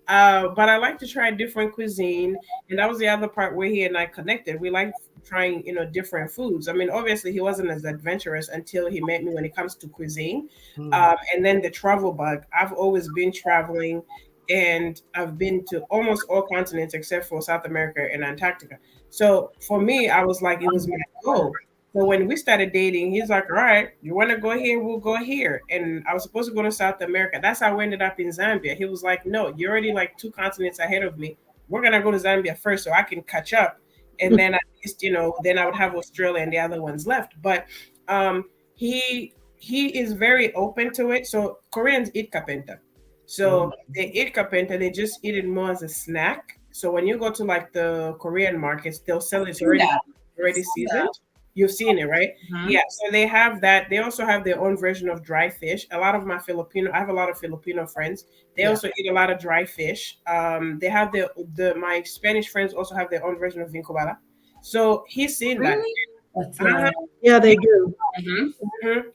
But I like to try different cuisine, and that was the other part where he and I connected. We like trying, different foods. I mean, obviously, he wasn't as adventurous until he met me when it comes to cuisine. And then the travel bug. I've always been traveling, and I've been to almost all continents except for South America and Antarctica. So for me, I was like, it was my goal. So when we started dating, he's like, all right, you want to go here? We'll go here. And I was supposed to go to South America. That's how we ended up in Zambia. He was like, no, you're already like 2 continents ahead of me. We're going to go to Zambia first so I can catch up. And then at least, then I would have Australia and the other ones left. But he is very open to it. So Koreans eat kapenta. So they eat kapenta. They just eat it more as a snack. So when you go to like the Korean markets, they'll sell it already seasoned. You've seen it, right? Yeah. So they have that. They also have their own version of dry fish. I have a lot of Filipino friends. They also eat a lot of dry fish. They have my Spanish friends also have their own version of vincobala. So he's seen that. Yeah, they do.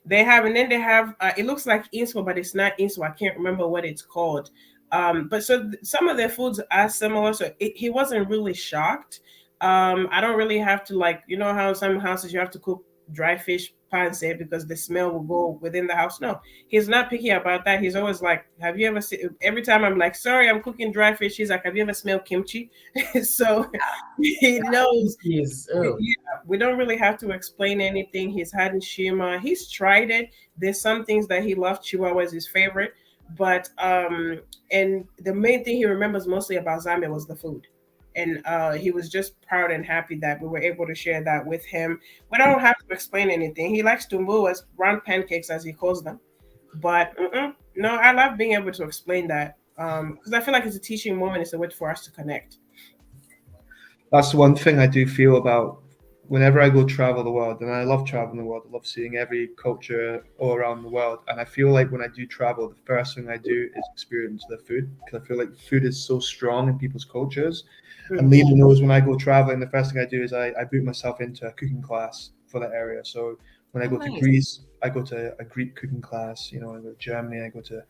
They have, and then they have. It looks like inspo, but it's not inspo. I can't remember what it's called. But so some of their foods are similar. So he wasn't really shocked. I don't really have to how some houses you have to cook dry fish panse because the smell will go within the house. No, he's not picky about that. He's always like, have you ever seen, every time I'm like, sorry, I'm cooking dry fish. He's like, have you ever smelled kimchi? So he knows. Yes. We don't really have to explain anything. He's had in Shima. He's tried it. There's some things that he loved. Chihuahua is his favorite. But and the main thing he remembers mostly about Zambia was the food. And he was just proud and happy that we were able to share that with him. We don't have to explain anything. He likes tumbuas, round pancakes, as he calls them. But no, I love being able to explain that because I feel like it's a teaching moment. It's a way for us to connect. That's one thing I do feel about whenever I go travel the world, and I love traveling the world. I love seeing every culture all around the world. And I feel like when I do travel, the first thing I do is experience the food, because I feel like food is so strong in people's cultures. And Lena knows when I go traveling, the first thing I do is I book myself into a cooking class for that area. So when I go to Greece, I go to a Greek cooking class. I go to Germany, I go to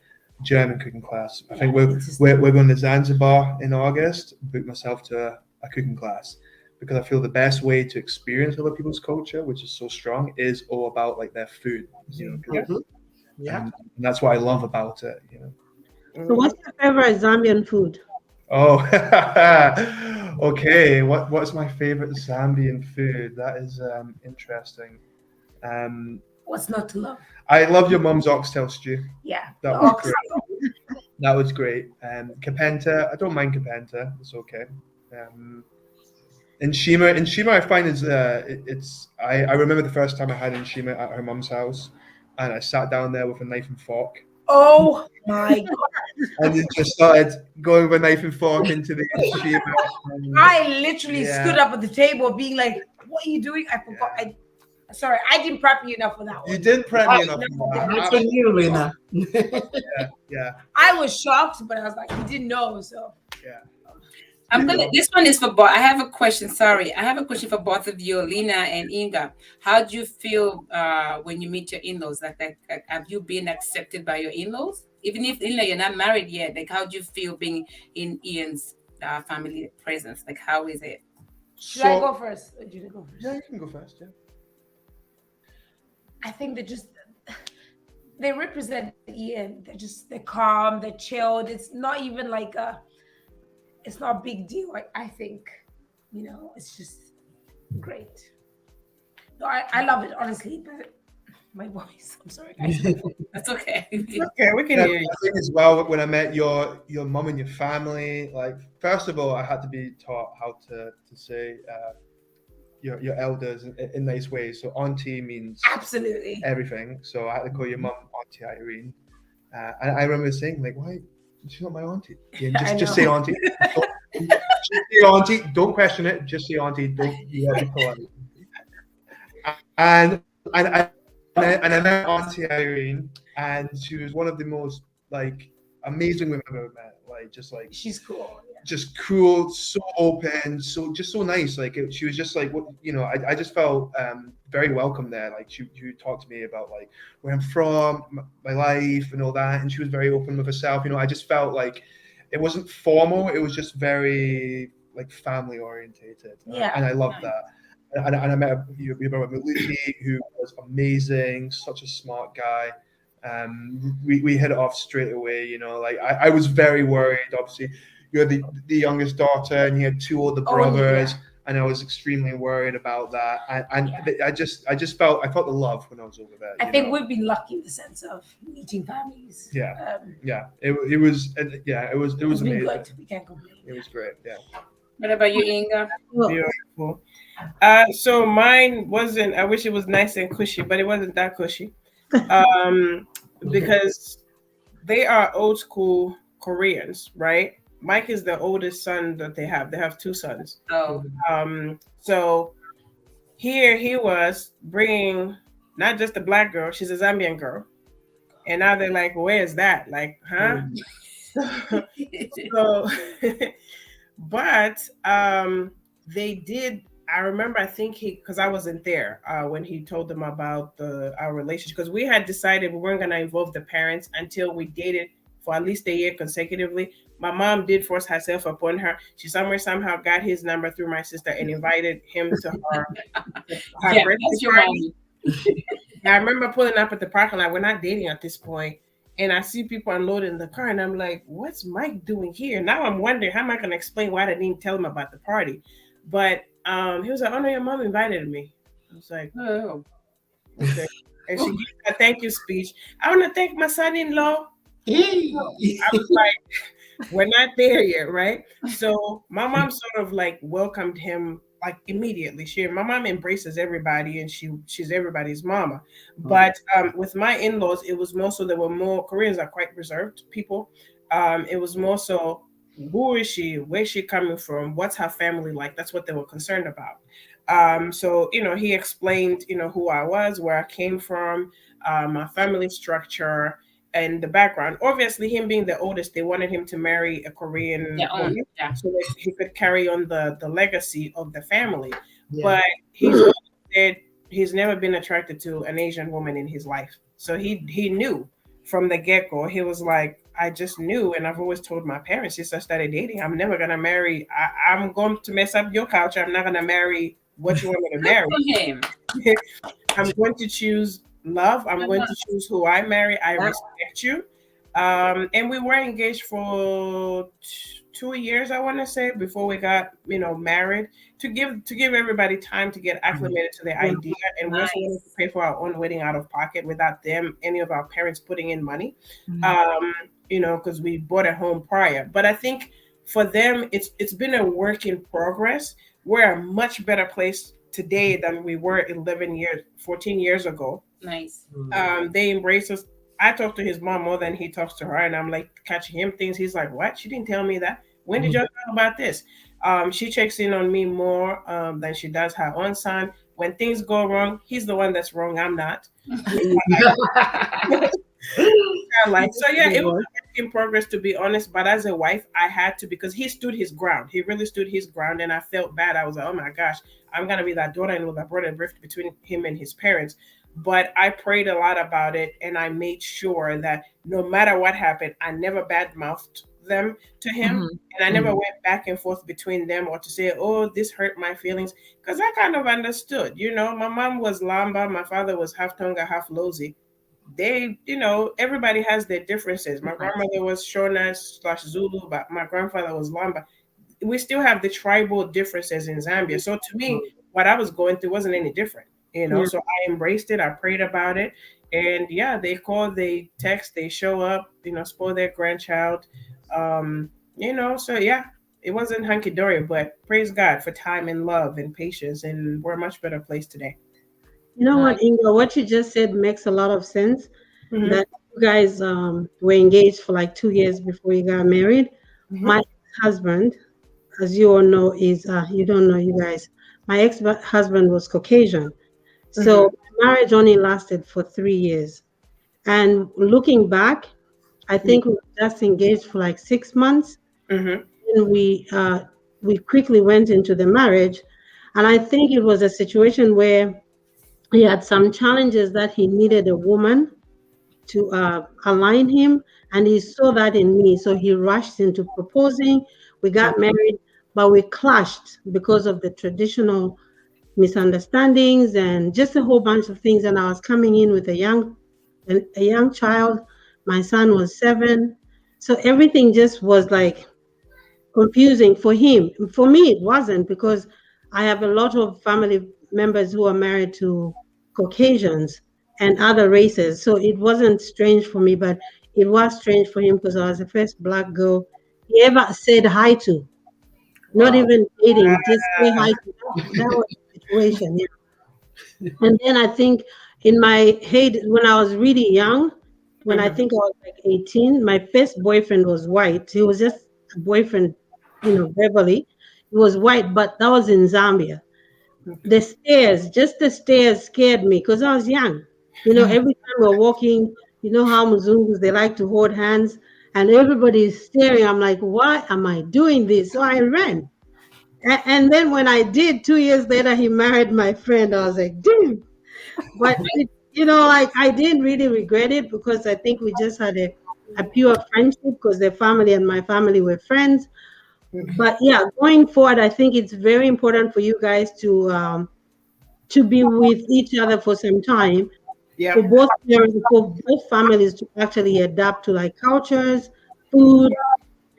German cooking class. I think we're going to Zanzibar in August. Book myself to a cooking class because I feel the best way to experience other people's culture, which is so strong, is all about like their food. And that's what I love about it. So, what's your favorite Zambian food? Oh, okay. What's my favorite Zambian food? That is interesting. What's not to love? I love your mum's oxtail stew. Yeah. That was great. that was great. Kapenta, I don't mind Kapenta. It's okay. Inshima, I find is it's. I remember the first time I had Inshima at her mum's house, and I sat down there with a knife and fork, Oh my god! and it just started going with a knife and fork into the Inshima. I literally Yeah. stood up at the table, being like, "What are you doing?" I forgot. Sorry, I didn't prep you enough for that one. You didn't prep me enough. No, for that. That's on you, Lena. Yeah. I was shocked, but I was like, "You didn't know." So Yeah. This one is for both. I have a question. Sorry, I have a question for both of you, Lena and Inga. How do you feel when you meet your in-laws? Like, have you been accepted by your in-laws? Even if you're not married yet, like, how do you feel being in Ian's family presence? Like, how is it? should I go first? Or do you go first? Yeah, you can go first. Yeah. I think they represent Ian. They're calm, they're chilled. It's not even like it's not a big deal. I think, it's just great. No, I love it, honestly, but my voice, I'm sorry, guys. That's okay. Okay, we can Yeah, hear you. I think as well when I met your mum and your family, like first of all, I had to be taught how to say your elders in nice ways. So auntie means Absolutely. everything. So I had to call your mum Auntie Irene. And I remember saying like, why? She's not my auntie. Yeah, just say auntie. Just say auntie. Don't question it. Just say auntie. Don't be polite. And I met Auntie Irene, and she was one of the most like amazing women I've ever met. Like She's cool. Yeah. just cool, so open, so nice. Like she was just like I just felt very welcome there. Like she talked to me about like where I'm from, my life, and all that, and she was very open with herself. I just felt like it wasn't formal. It was just very like family orientated. Yeah. And I loved that. And I met your brother Maluki, who was amazing, such a smart guy. We hit it off straight away. Like I was very worried. Obviously, you're the youngest daughter, and you had two older brothers, and I was extremely worried about that. And I just felt the love when I was over there. I think we've been lucky in the sense of meeting families. Yeah, it was been amazing. good. We can't complain. It was great. Yeah. What about you, Inga? Beautiful. So mine wasn't. I wish it was nice and cushy, but it wasn't that cushy. Because they are old school Koreans, right? Mike is the oldest son that they have. They have two sons. Oh. So here he was bringing not just a black girl, she's a Zambian girl. And now they're like, where's that? Like, huh? So, but they did. I remember, I think because I wasn't there when he told them about our relationship, because we had decided we weren't going to involve the parents until we dated for at least a year consecutively. My mom did force herself upon her. She somehow got his number through my sister and invited him to her birthday party. I remember pulling up at the parking lot. We're not dating at this point. And I see people unloading the car, and I'm like, what's Mike doing here? Now I'm wondering, how am I going to explain why I didn't tell him about the party? But he was like, oh, no, your mom invited me. I was like, oh, okay. And she gave a thank you speech. I want to thank my son-in-law. I was like, we're not there yet, right? So my mom sort of like welcomed him like immediately. My mom embraces everybody, and she's everybody's mama. But with my in-laws, it was more so there were more Koreans are quite reserved people. It was more so, who is she? Where's she coming from? What's her family like? That's what they were concerned about. So he explained who I was, where I came from, my family structure, and the background. Obviously, him being the oldest, they wanted him to marry a Korean woman so that he could carry on the legacy of the family. Yeah. But he's said he's never been attracted to an Asian woman in his life. So he knew from the get-go. He was like, I just knew, and I've always told my parents since I started dating, I'm never gonna marry. I'm going to mess up your culture. I'm not gonna marry what you want me to marry. I'm going to choose love. I'm going to choose who I marry. I respect you. And we were engaged for 2 years, I want to say, before we got, married, to give everybody time to get acclimated to the idea. And we also wanted to pay for our own wedding out of pocket without any of our parents putting in money. because we bought a home prior. But I think for them, it's been a work in progress. We're a much better place today than we were 11 years, 14 years ago. Nice. They embrace us. I talk to his mom more than he talks to her, and I'm like catching him things. He's like, "What? She didn't tell me that. When did y'all know about this?" She checks in on me more than she does her own son. When things go wrong, he's the one that's wrong. I'm not. Like, so yeah, it was a work in progress, to be honest. But as a wife, I had to, because he stood his ground. He really stood his ground, and I felt bad. I was like, oh my gosh, I'm gonna be that daughter-in-law that brought a rift between him and his parents. But I prayed a lot about it, and I made sure that no matter what happened, I never badmouthed them to him, and I never went back and forth between them, or to say, oh, this hurt my feelings, because I kind of understood. My mom was Lamba, my father was half Tonga, half Lozi. They, everybody has their differences. My grandmother was Shona/Zulu, but my grandfather was Lamba. We still have the tribal differences in Zambia. So to me, what I was going through wasn't any different, So I embraced it. I prayed about it. And yeah, they call, they text, they show up, spoil their grandchild. So yeah, it wasn't hunky-dory, but praise God for time and love and patience. And we're a much better place today. You know what, Inga, what you just said makes a lot of sense. That you guys were engaged for like 2 years before you got married. My husband, as you all know, is you don't know, you guys. My ex-husband was Caucasian, so marriage only lasted for 3 years. And looking back, I think we were just engaged for like 6 months, and we quickly went into the marriage. And I think it was a situation where he had some challenges that he needed a woman to align him, and he saw that in me. So he rushed into proposing. We got married, but we clashed because of the traditional misunderstandings and just a whole bunch of things. And I was coming in with a young child. My son was 7, so everything just was like confusing for him. For me, it wasn't, because I have a lot of family members who are married to Caucasians and other races. So it wasn't strange for me, but it was strange for him because I was the first Black girl he ever said hi to. Not even dating, just say hi to. That was the situation. Yeah. And then I think in my head, when I was really young, when I think I was like 18, my first boyfriend was white. He was just a boyfriend, verbally. He was white, but that was in Zambia. The stairs scared me because I was young. Every time we're walking, how Mzungus, they like to hold hands, and everybody's staring. I'm like, why am I doing this? So I ran. And then when I did, 2 years later, he married my friend. I was like, damn. But, I didn't really regret it, because I think we just had a pure friendship, because their family and my family were friends. But yeah, going forward, I think it's very important for you guys to be with each other for some time. For both parents, for both families to actually adapt to like cultures, food,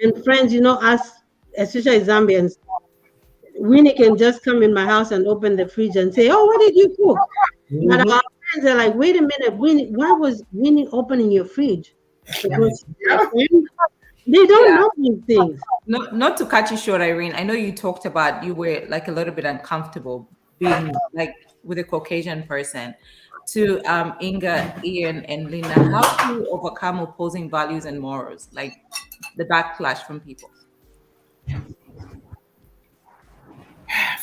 and friends. Us, especially Zambians, Winnie can just come in my house and open the fridge and say, "Oh, what did you cook?" But our friends are like, "Wait a minute, Winnie, why was Winnie opening your fridge?" Because they don't know these things. Not to cut you short, Irene. I know you talked about you were like a little bit uncomfortable being like with a Caucasian person. To Inga, Ian, and Linda, how do you overcome opposing values and morals, like the backlash from people?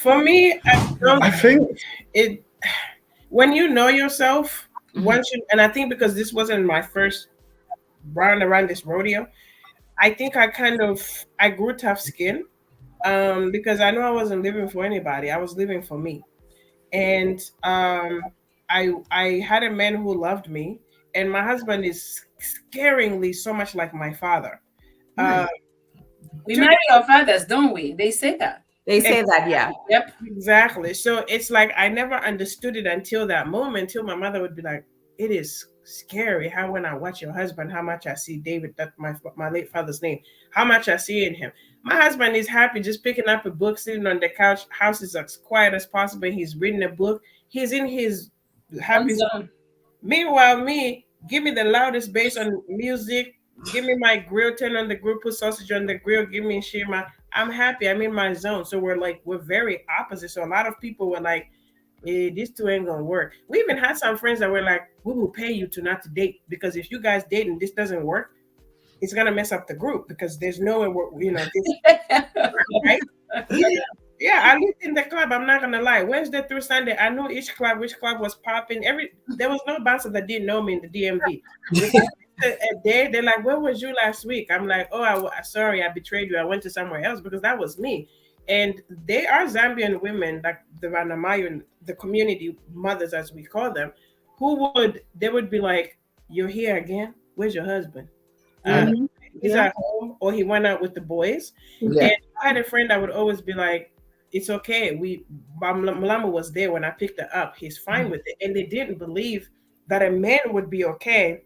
For me, I think it, when you know yourself, and I think because this wasn't my first round around this rodeo, I think I grew tough skin, because I know I wasn't living for anybody. I was living for me. And I had a man who loved me, and my husband is scaringly so much like my father. We marry our fathers, don't we? They say that. They say that, yeah. Yep. Exactly. So it's like I never understood it until that moment, until my mother would be like, it is scary how when I watch your husband, how much I see David, that's my late father's name, how much I see in him. My husband is happy just picking up a book, sitting on the couch. House is as quiet as possible. He's reading a book. He's in his happy zone. Meanwhile, me, give me the loudest bass on music, give me my grill, turn on the grill, put sausage on the grill, give me shima. I'm happy. I'm in my zone. So we're very opposite. So a lot of people were like, these two ain't gonna work. We even had some friends that were like, we will pay you to not to date because if you guys date and this doesn't work, it's gonna mess up the group because there's no way this right? Yeah, I lived in the club. I'm not gonna lie. Wednesday through Sunday, I knew which club was popping. There was no bouncer that didn't know me in the DMV. A day, they're like, "Where was you last week?" I'm like, "Oh, sorry, I betrayed you. I went to somewhere else because that was me." And they are Zambian women, like the Ranamayan, the community mothers, as we call them, they would be like, "You're here again? Where's your husband? He's at home, or he went out with the boys." Yeah. And I had a friend that would always be like, "It's okay. Malama was there when I picked her up. He's fine with it." And they didn't believe that a man would be okay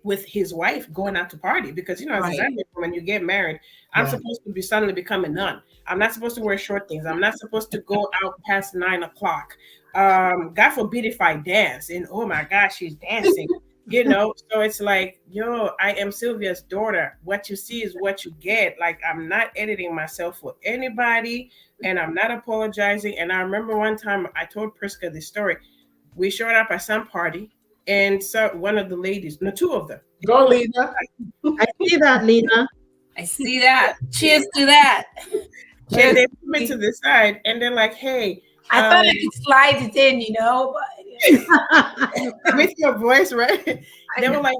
with his wife going out to party because as a Zambian when you get married, I'm supposed to be suddenly become a nun. I'm not supposed to wear short things. I'm not supposed to go out past 9 o'clock. God forbid if I dance and oh my gosh, she's dancing. So it's like, I am Sylvia's daughter. What you see is what you get. Like, I'm not editing myself for anybody and I'm not apologizing. And I remember one time I told Priska this story. We showed up at some party and so one of the ladies, no, two of them. Go, Lena. I see that, Lena. I see that. Cheers to that. And they put me to the side and they're like, "Hey, I thought I could slide it in, but with your voice, right?" They were like,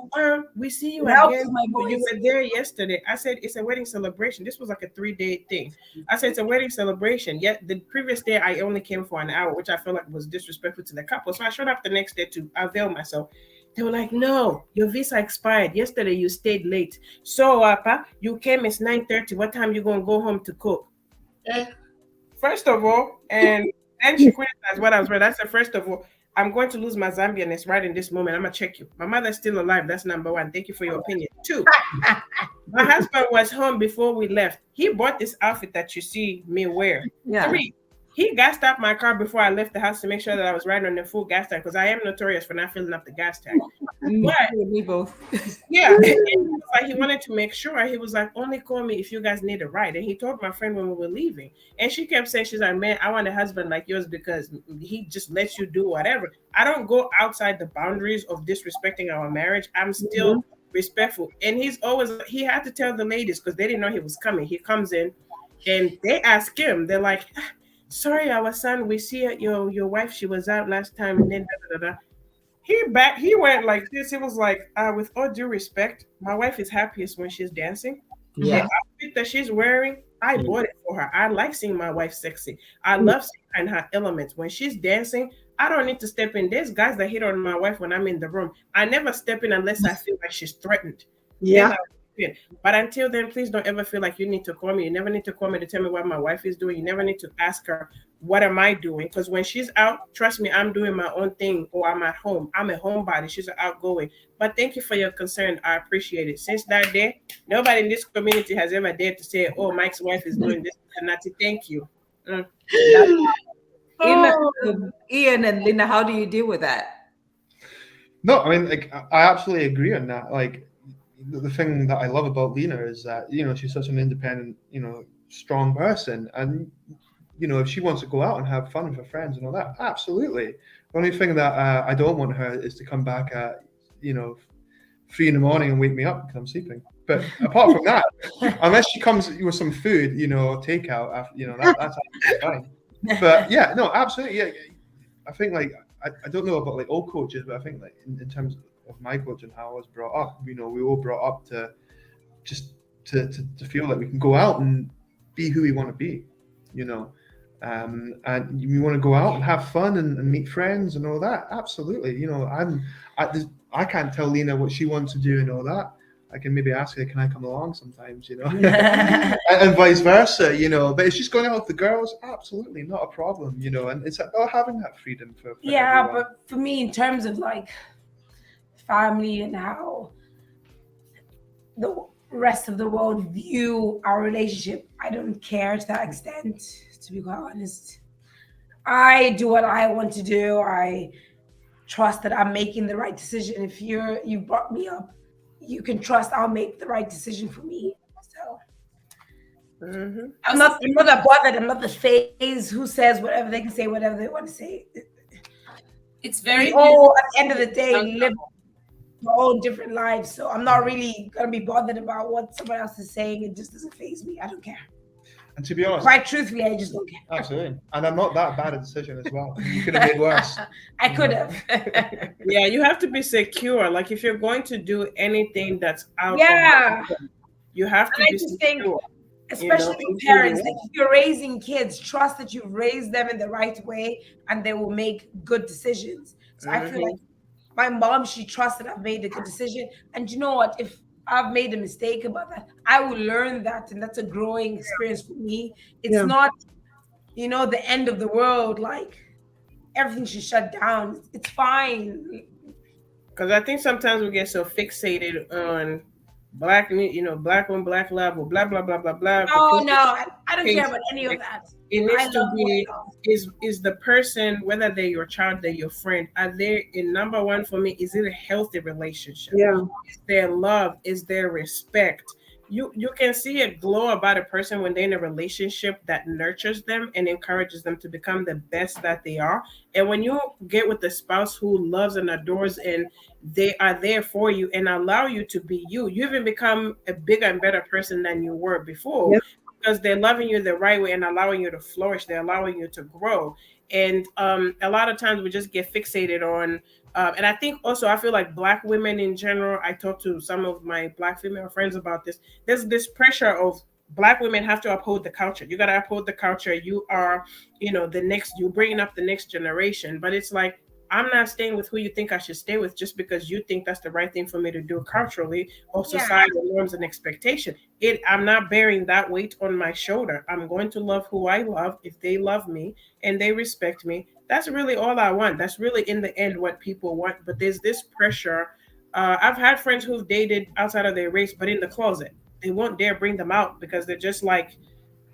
"We see you again. You were there yesterday." I said, "It's a wedding celebration." This was like a 3-day thing. I said, "It's a wedding celebration." Yet the previous day, I only came for an hour, which I felt like was disrespectful to the couple. So I showed up the next day to avail myself. They were like, "No, your visa expired. Yesterday you stayed late. So, you came, it's 9:30. What time you gonna go home to cook?" First of all, and then she criticized what I was read. I said, "First of all, I'm going to lose my Zambianness right in this moment. I'm gonna check you. My mother's still alive. That's number one. Thank you for your opinion. 2, my husband was home before we left. He bought this outfit that you see me wear. 3, he gassed up my car before I left the house to make sure that I was riding on the full gas tank because I am notorious for not filling up the gas tank." But Me both. yeah, and he was like, he wanted to make sure. He was like, "Only call me if you guys need a ride." And he told my friend when we were leaving, and she kept saying, she's like, "Man, I want a husband like yours because he just lets you do whatever." I don't go outside the boundaries of disrespecting our marriage. I'm still respectful. And he had to tell the ladies because they didn't know he was coming. He comes in and they ask him, they're like, "Sorry, our son, we see your wife, she was out last time," and then he went like this. He was like, "With all due respect, my wife is happiest when she's dancing. Yeah. The outfit that she's wearing, I bought it for her. I like seeing my wife sexy. I love seeing her in her elements. When she's dancing, I don't need to step in. There's guys that hit on my wife when I'm in the room. I never step in unless I feel like she's threatened. Yeah. But until then, please don't ever feel like you need to call me. You never need to call me to tell me what my wife is doing. You never need to ask her, what am I doing? Because when she's out, trust me, I'm doing my own thing or I'm at home. I'm a homebody. She's outgoing. But thank you for your concern. I appreciate it. Since that day, nobody in this community has ever dared to say, "Oh, Mike's wife is doing this and that." Thank you. Ian and Linda, how do you deal with that? No, I mean, like, I absolutely agree on that. Like, the thing that I love about Lena is that, she's such an independent, strong person. And, if she wants to go out and have fun with her friends and all that, absolutely. The only thing that I don't want her is to come back at, 3 a.m. and wake me up because I'm sleeping. But apart from that, unless she comes with some food, takeout, that's absolutely fine. But yeah, no, absolutely. Yeah. I think I don't know about like all coaches, but I think like in terms of my coach and how I was brought up, we all brought up to just to feel like we can go out and be who we want to be, and we want to go out and have fun and meet friends and all that. Absolutely. I can't tell Lena what she wants to do and all that. I can maybe ask her, can I come along sometimes, and vice versa, but it's just going out with the girls. Absolutely not a problem, and it's about having that freedom for everyone. But for me, in terms of like family and how the rest of the world view our relationship, I don't care to that extent, to be quite honest. I do what I want to do. I trust that I'm making the right decision. If you brought me up, you can trust I'll make the right decision for me. So Mhm. I'm not that bothered. I'm not the phase who says whatever they can say, whatever they want to say. It's We very all, at the end of the day, young live our own different lives. So I'm not really gonna be bothered about what someone else is saying. It just doesn't faze me. I don't care. And to be honest, Quite truthfully, I just don't care. absolutely. And I'm not that bad a decision as well. You could have made worse. I could have. Yeah, you have to be secure. Like if you're going to do anything that's out Yeah. of the, you have to And I be just think, secure. especially including parents, like what? if you're raising kids, trust that you've raised them in the right way and they will make good decisions. So I feel like my mom, she trusted I've made a good decision. And you know what? If I've made a mistake about that, I will learn that. And that's a growing experience for me. It's Yeah. not, the end of the world, like everything should shut down. It's fine. Because I think sometimes we get so fixated on black, black on black love, or blah blah blah blah blah. Oh no, I don't care about any of that. It I needs to love be what I love. is the person, whether they're your child, they're your friend, are they in number one for me? Is it a healthy relationship? Yeah. Is there love? Is there respect? You can see a glow about a person when they're in a relationship that nurtures them and encourages them to become the best that they are. And when you get with a spouse who loves and adores and they are there for you and allow you to be you, you even become a bigger and better person than you were before. Yep. Because they're loving you the right way and allowing you to flourish. They're allowing you to grow. And a lot of times we just get fixated on, and I think also I feel like Black women in general, I talked to some of my Black female friends about this. There's this pressure of Black women have to uphold the culture. You got to uphold the culture. You are, you're bringing up the next generation. But it's like, I'm not staying with who you think I should stay with just because you think that's the right thing for me to do culturally or societal norms and expectation. I'm not bearing that weight on my shoulder. I'm going to love who I love. If they love me and they respect me, that's really all I want. That's really in the end what people want. But there's this pressure. I've had friends who've dated outside of their race, but in the closet. They won't dare bring them out because they're just like,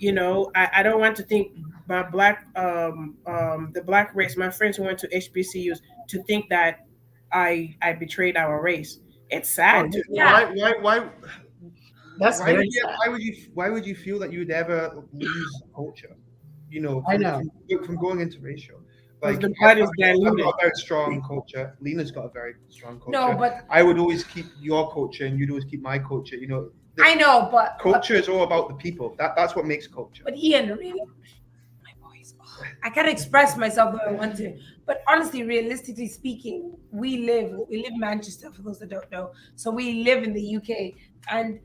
I don't want to think my the Black race, my friends who went to HBCUs, to think that I betrayed our race. It's sad. Why That's very sad. why would you feel that you would ever lose culture? I know. From going interracial. Because Like the blood is I've diluted. got a very strong culture. Lena's got a very strong culture. No, but I would always keep your culture, and you'd always keep my culture. I know, but Culture is all about the people. That's what makes culture. But Ian, really, my voice. I can't express myself the way I want to. But honestly, realistically speaking, we live in Manchester, for those that don't know. So we live in the UK, and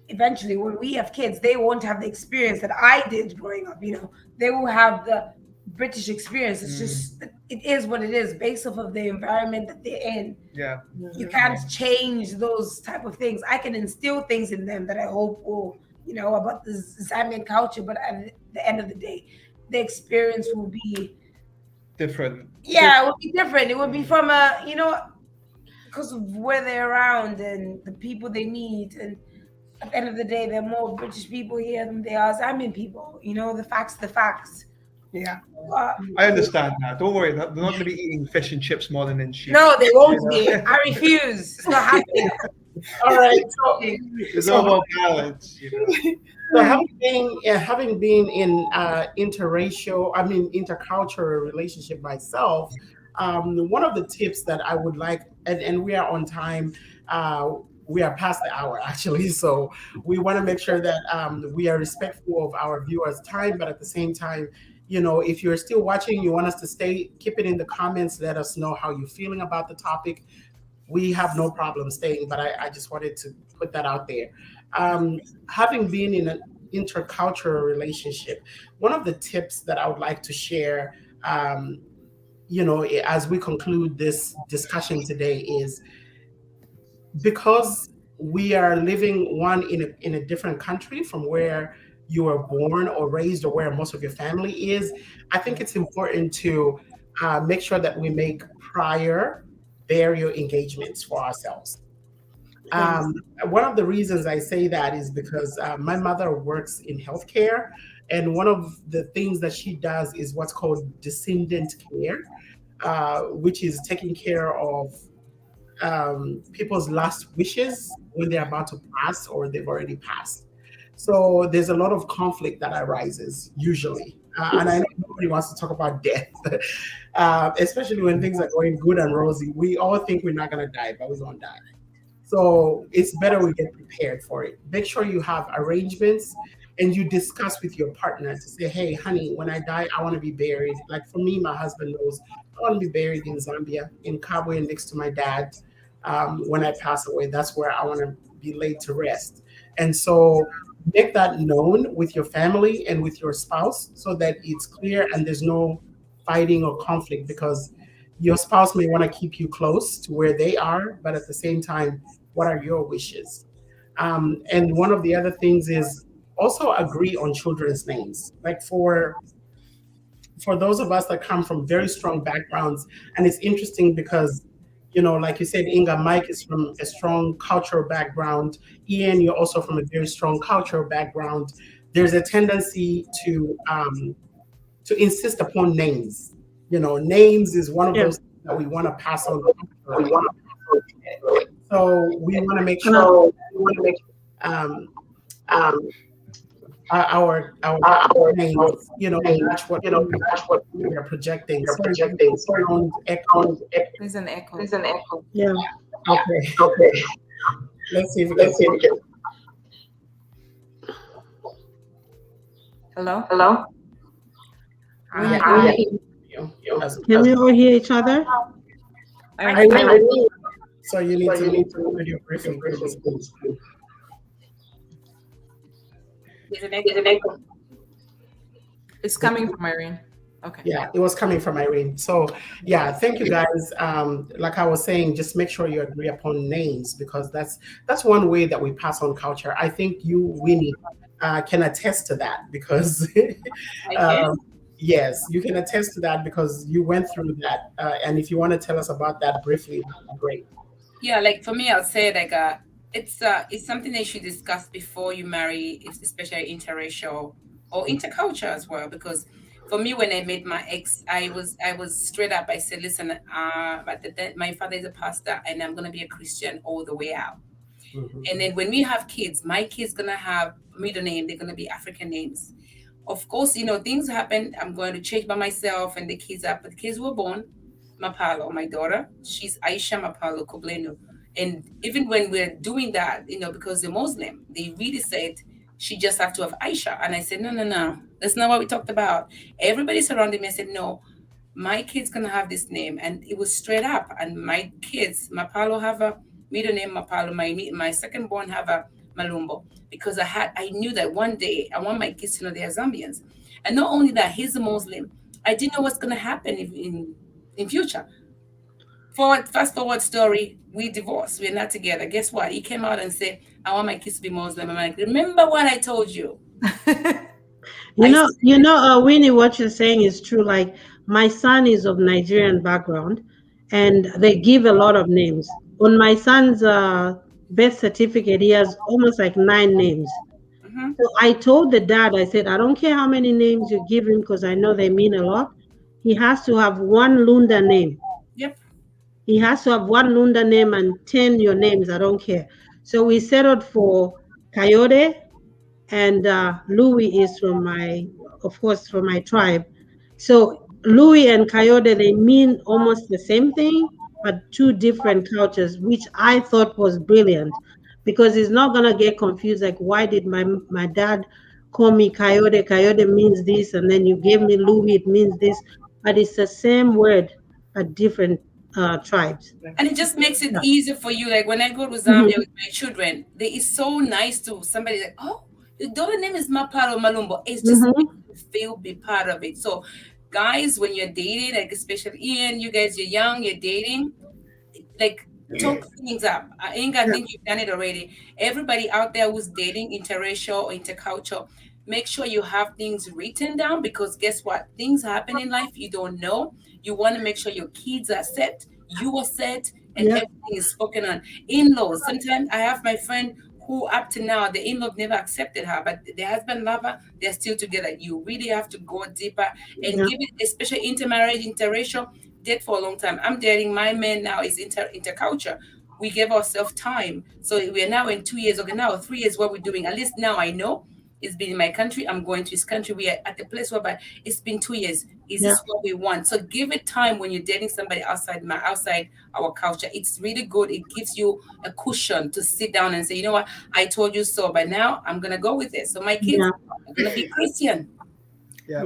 eventually, when we have kids, they won't have the experience that I did growing up. They will have the British experience. It's just, it is what it is, based off of the environment that they're in. Yeah. You can't change those type of things. I can instill things in them that I hope will, about the Zambian culture, but at the end of the day, the experience will be Different. Yeah, it would be different. It would be from because of where they're around and the people they meet. And at the end of the day, there are more British people here than there are Zambian people. The facts. Yeah. I understand that. Don't worry. They're not going to be eating fish and chips more than in sheep. No, they won't be. I refuse. It's not happening. All right. It's all about balance. So having been in intercultural relationship myself, one of the tips that I would like, and we are on time, we are past the hour actually, so we want to make sure that we are respectful of our viewers' time, but at the same time, if you're still watching, you want us to keep it in the comments, let us know how you're feeling about the topic. We have no problem staying, but I just wanted to put that out there. Having been in an intercultural relationship, one of the tips that I would like to share, as we conclude this discussion today, is because we are living in a different country from where you were born or raised or where most of your family is. I think it's important to make sure that we make prior burial engagements for ourselves. One of the reasons I say that is because my mother works in healthcare, and one of the things that she does is what's called descendant care, which is taking care of people's last wishes when they're about to pass or they've already passed. So there's a lot of conflict that arises usually. And I know nobody wants to talk about death, especially when things are going good and rosy. We all think we're not going to die, but we're going to die. So it's better we get prepared for it. Make sure you have arrangements and you discuss with your partner to say, hey, honey, when I die, I want to be buried. Like for me, my husband knows I want to be buried in Zambia, in Kabwe, next to my dad. When I pass away, that's where I want to be laid to rest. And so make that known with your family and with your spouse so that it's clear and there's no fighting or conflict, because your spouse may want to keep you close to where they are, but at the same time, what are your wishes? And one of the other things is also agree on children's names. Like for those of us that come from very strong backgrounds, and it's interesting because, you know, like you said, Inga, Mike is from a strong cultural background. Ian, you're also from a very strong cultural background. There's a tendency to insist upon names. You know, names is one of those things that we want to pass on. So we want to make sure our names, you know, match what we're projecting. There's an echo. Yeah. Okay. Let's see if we can. Hello. Can we all hear each other? So you need to video briefing. There's an echo. It's coming from Irene. Okay. Yeah, it was coming from Irene. So yeah, thank you guys. Like I was saying, just make sure you agree upon names, because that's one way that we pass on culture. I think you, Winnie, can attest to that, because yes, you can attest to that because you went through that. And if you want to tell us about that briefly, that'd be great. Yeah, like for me, I'll say like it's something that you should discuss before you marry, especially interracial or interculture as well. Because for me, when I met my ex, I was straight up. I said, listen, my father is a pastor, and I'm gonna be a Christian all the way out. Mm-hmm. And then when we have kids, my kids gonna have middle name. They're gonna be African names. Of course, you know, things happen. I'm going to change by myself, and the kids are. But the kids were born. Mapalo, my daughter, she's Aisha Mapalo Kobleno. And even when we're doing that, you know, because they're Muslim, they really said she just have to have Aisha. And I said, no. That's not what we talked about. Everybody surrounding me, I said, no, my kid's gonna have this name. And it was straight up. And my kids, Mapalo have a middle name Mapalo, my second born have a Malumbo. Because I knew that one day I want my kids to know they are Zambians. And not only that, he's a Muslim. I didn't know what's gonna happen in future. Fast forward story, we divorced. We're not together. Guess what? He came out and said, I want my kids to be Muslim. I'm like, remember what I told you? Winnie, what you're saying is true. Like, my son is of Nigerian background, and they give a lot of names. On my son's birth certificate, he has almost like 9 names. Mm-hmm. So I told the dad, I said, I don't care how many names you give him, because I know they mean a lot. He has to have 1 Lunda name. Yep. He has to have 1 Lunda name and 10 your names. I don't care. So we settled for Coyote, and Louis is from my tribe. So Louis and Coyote, they mean almost the same thing, but 2 different cultures, which I thought was brilliant, because he's not gonna get confused. Like, why did my dad call me Coyote? Coyote means this, and then you gave me Louis, it means this, but it's the same word but different tribes. And it just makes it easier for you. Like when I go to Zambia with my children, it's so nice to somebody like, oh, your daughter name is Maparo Malumbo. It's just makes you feel be part of it. So guys, when you're dating, like especially Ian, you guys, you're young, you're dating, like talk things up. I think you've done it already. Everybody out there who's dating interracial or intercultural, make sure you have things written down, because guess what? Things happen in life you don't know. You want to make sure your kids are set, you are set, and everything is spoken on. In-laws. Sometimes I have my friend who up to now, the in-law never accepted her, but the husband love her, they're still together. You really have to go deeper and give it, especially intermarriage, interracial, date for a long time. I'm dating my man now is interculture. We give ourselves time. So we are now in 2 years, okay, now 3 years, what we're doing. At least now I know it's been in my country. I'm going to his country. We are at the place whereby it's been 2 years. Is this what we want? So give it time when you're dating somebody outside our culture. It's really good. It gives you a cushion to sit down and say, you know what, I told you so, but now I'm gonna go with it. So my kids are gonna be Christian. Yeah.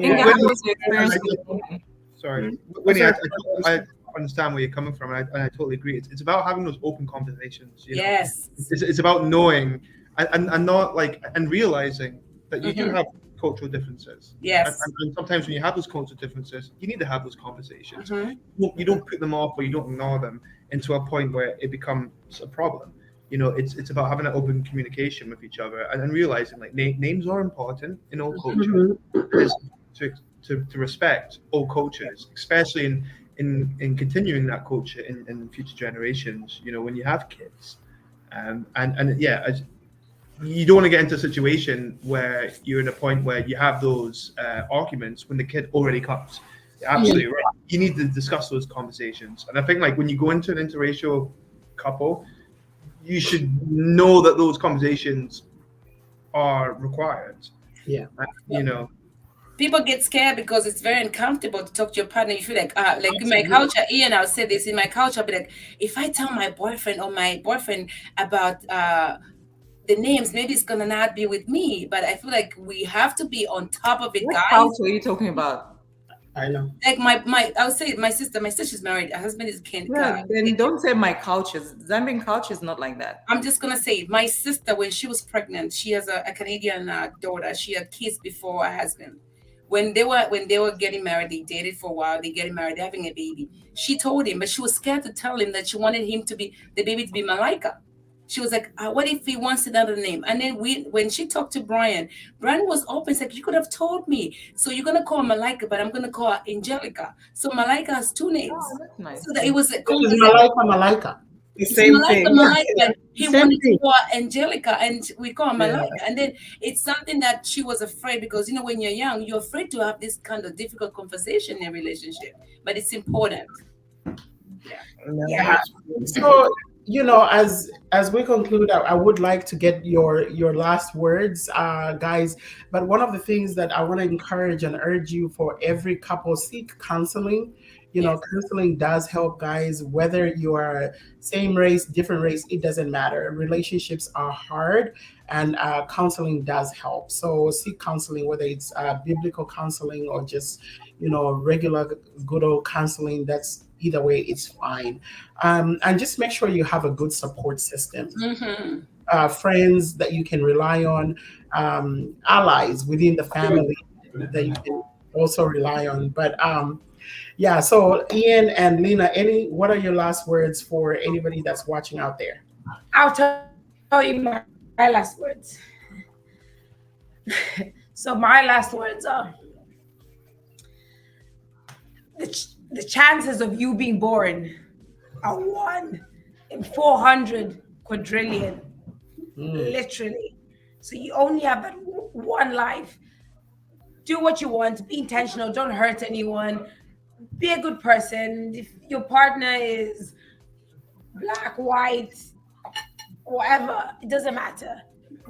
Sorry, Winnie, I understand where you're coming from, and I totally agree. It's about having those open conversations. Yes. It's about knowing and not like and realizing that you do have cultural differences. Yes. And sometimes when you have those cultural differences, you need to have those conversations. You don't put them off or you don't ignore them into a point where it becomes a problem. It's about having an open communication with each other and realizing like names are important in all cultures. To respect all cultures, especially in continuing that culture in future generations. When you have kids, you don't want to get into a situation where you're in a point where you have those arguments when the kid already comes. Absolutely right. You need to discuss those conversations, and I think like when you go into an interracial couple, you should know that those conversations are required. People get scared because it's very uncomfortable to talk to your partner. You feel like in my culture, Ian, I'll say this, in my culture, I'll be like, if I tell my boyfriend or my boyfriend about the names, maybe it's gonna not be with me. But I feel like we have to be on top of it, What guys. culture are you talking about? I know. Like I would say my sister's married. Her husband is Yeah, then don't say my culture. Zambian culture is not like that. I'm just gonna say my sister, when she was pregnant, she has a Canadian daughter. She had kids before her husband. When they were getting married, they dated for a while. They getting married, they're having a baby. She told him, but she was scared to tell him that she wanted the baby to be Malaika. She was like, what if he wants another name? And then when she talked to Brian was open. He's like, you could have told me. So you're gonna call her Malaika, but I'm gonna call her Angelica. So Malaika has two names. Oh, that's nice. So that it was Malaika. The same thing. Malaika. He wanted to call her Angelica, and we call her Malaika. And then it's something that she was afraid, because when you're young, you're afraid to have this kind of difficult conversation in a relationship. But it's important. Yeah. So as we conclude, I would like to get your last words, guys. But one of the things that I want to encourage and urge you, for every couple, seek counseling. Counseling does help, guys. Whether you are same race, different race, it doesn't matter. Relationships are hard, and counseling does help. So seek counseling, whether it's biblical counseling or just regular good old counseling. That's either way, it's fine. And just make sure you have a good support system. Friends that you can rely on, allies within the family that you can also rely on. But so Ian and Lena, what are your last words for anybody that's watching out there? I'll tell you my last words. So my last words are, the chances of you being born are 1 in 400 quadrillion, literally. So you only have that one life. Do what you want. Be intentional. Don't hurt anyone. Be a good person. If your partner is black, white, whatever, it doesn't matter.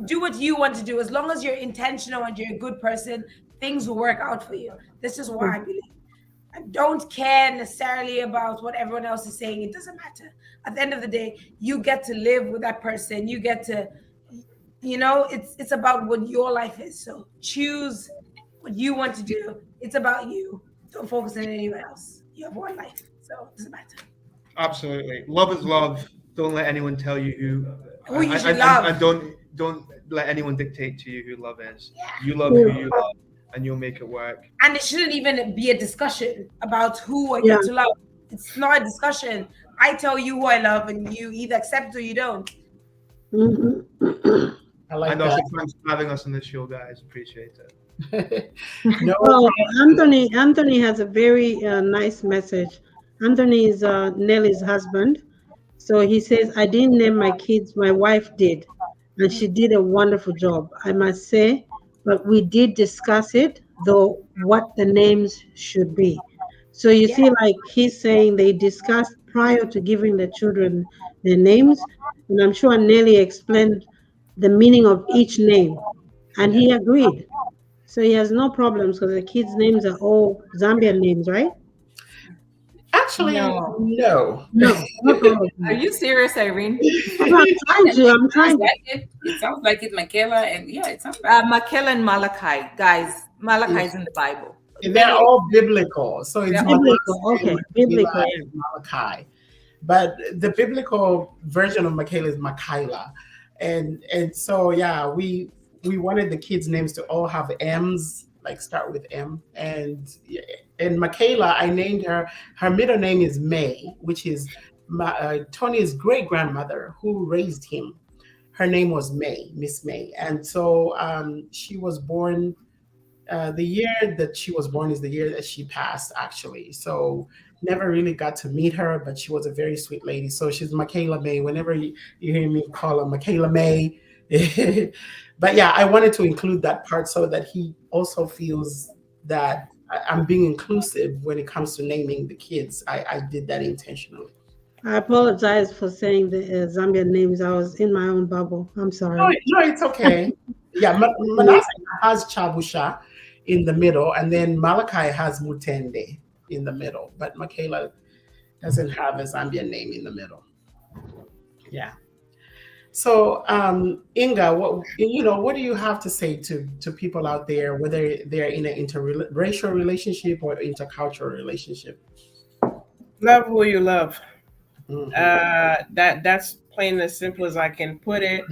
Do what you want to do. As long as you're intentional and you're a good person, things will work out for you. This is what I believe. I don't care necessarily about what everyone else is saying. It doesn't matter. At the end of the day, you get to live with that person. You get to, it's about what your life is. So choose what you want to do. It's about you. Don't focus on anyone else. You have one life, so it doesn't matter. Absolutely. Love is love. Don't let anyone tell you who you should love. And don't let anyone dictate to you who love is. Yeah. You love who you love, and you'll make it work. And it shouldn't even be a discussion about who I get to love. It's not a discussion. I tell you who I love, and you either accept it or you don't. I like and that. also, thanks for having us on this show, guys. Appreciate it. Anthony has a very nice message. Anthony is Nelly's husband. So he says, I didn't name my kids, my wife did. And she did a wonderful job, I must say. But we did discuss it, though, what the names should be. So you see, like he's saying they discussed prior to giving the children their names, and I'm sure Nelly explained the meaning of each name, and he agreed. So he has no problems because the kids' names are all Zambian names, right? Actually, No. no. No, not all of Are them. you serious, Irene? No, I'm trying to. I'm It sounds trying to. like it. It sounds like it, Michaela, and yeah, it sounds like Michael and Malachi, guys. Malachi is in the Bible. They're all biblical. So it's They're all Biblical, Manasseh, okay, biblical. Michaela, and Malachi. But the biblical version of Michaela is Michaela. And so yeah, we wanted the kids' names to all have M's, like start with M. And Michaela, I named her. Her middle name is May, which is Tony's great grandmother who raised him. Her name was May, Miss May, and so she was born. The year that she was born is the year that she passed, actually. So never really got to meet her, but she was a very sweet lady. So she's Michaela May. Whenever you hear me call her Michaela May. But yeah, I wanted to include that part so that he also feels that I'm being inclusive when it comes to naming the kids. I did that intentionally. I apologize for saying the Zambian names. I was in my own bubble. I'm No, sorry. no, it's okay. Yeah, Manasseh has Chabusha in the middle, and then Malachi has Mutende in the middle, but Michaela doesn't have a Zambian name in the middle. Yeah. So, Inga, what do you have to say to people out there, whether they're in an interracial relationship or intercultural relationship? Love who you love. Mhm. That's plain as simple as I can put it.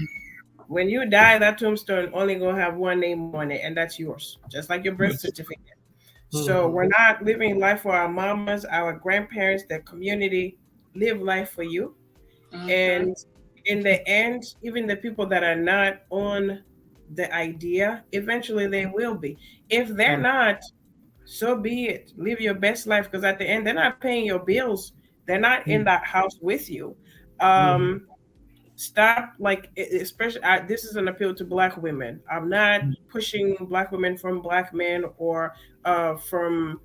When you die, that tombstone only gonna have one name on it, and that's yours, just like your birth certificate. So Mhm. we're not living life for our mamas, our grandparents, the community. Live life for you, and in the end, even the people that are not on the idea, eventually they will be. If they're not, so be it. Live your best life, because at the end, they're not paying your bills. They're not in that house with you. Mhm. Stop, like, especially this is an appeal to Black women. I'm not pushing Black women from Black men, or from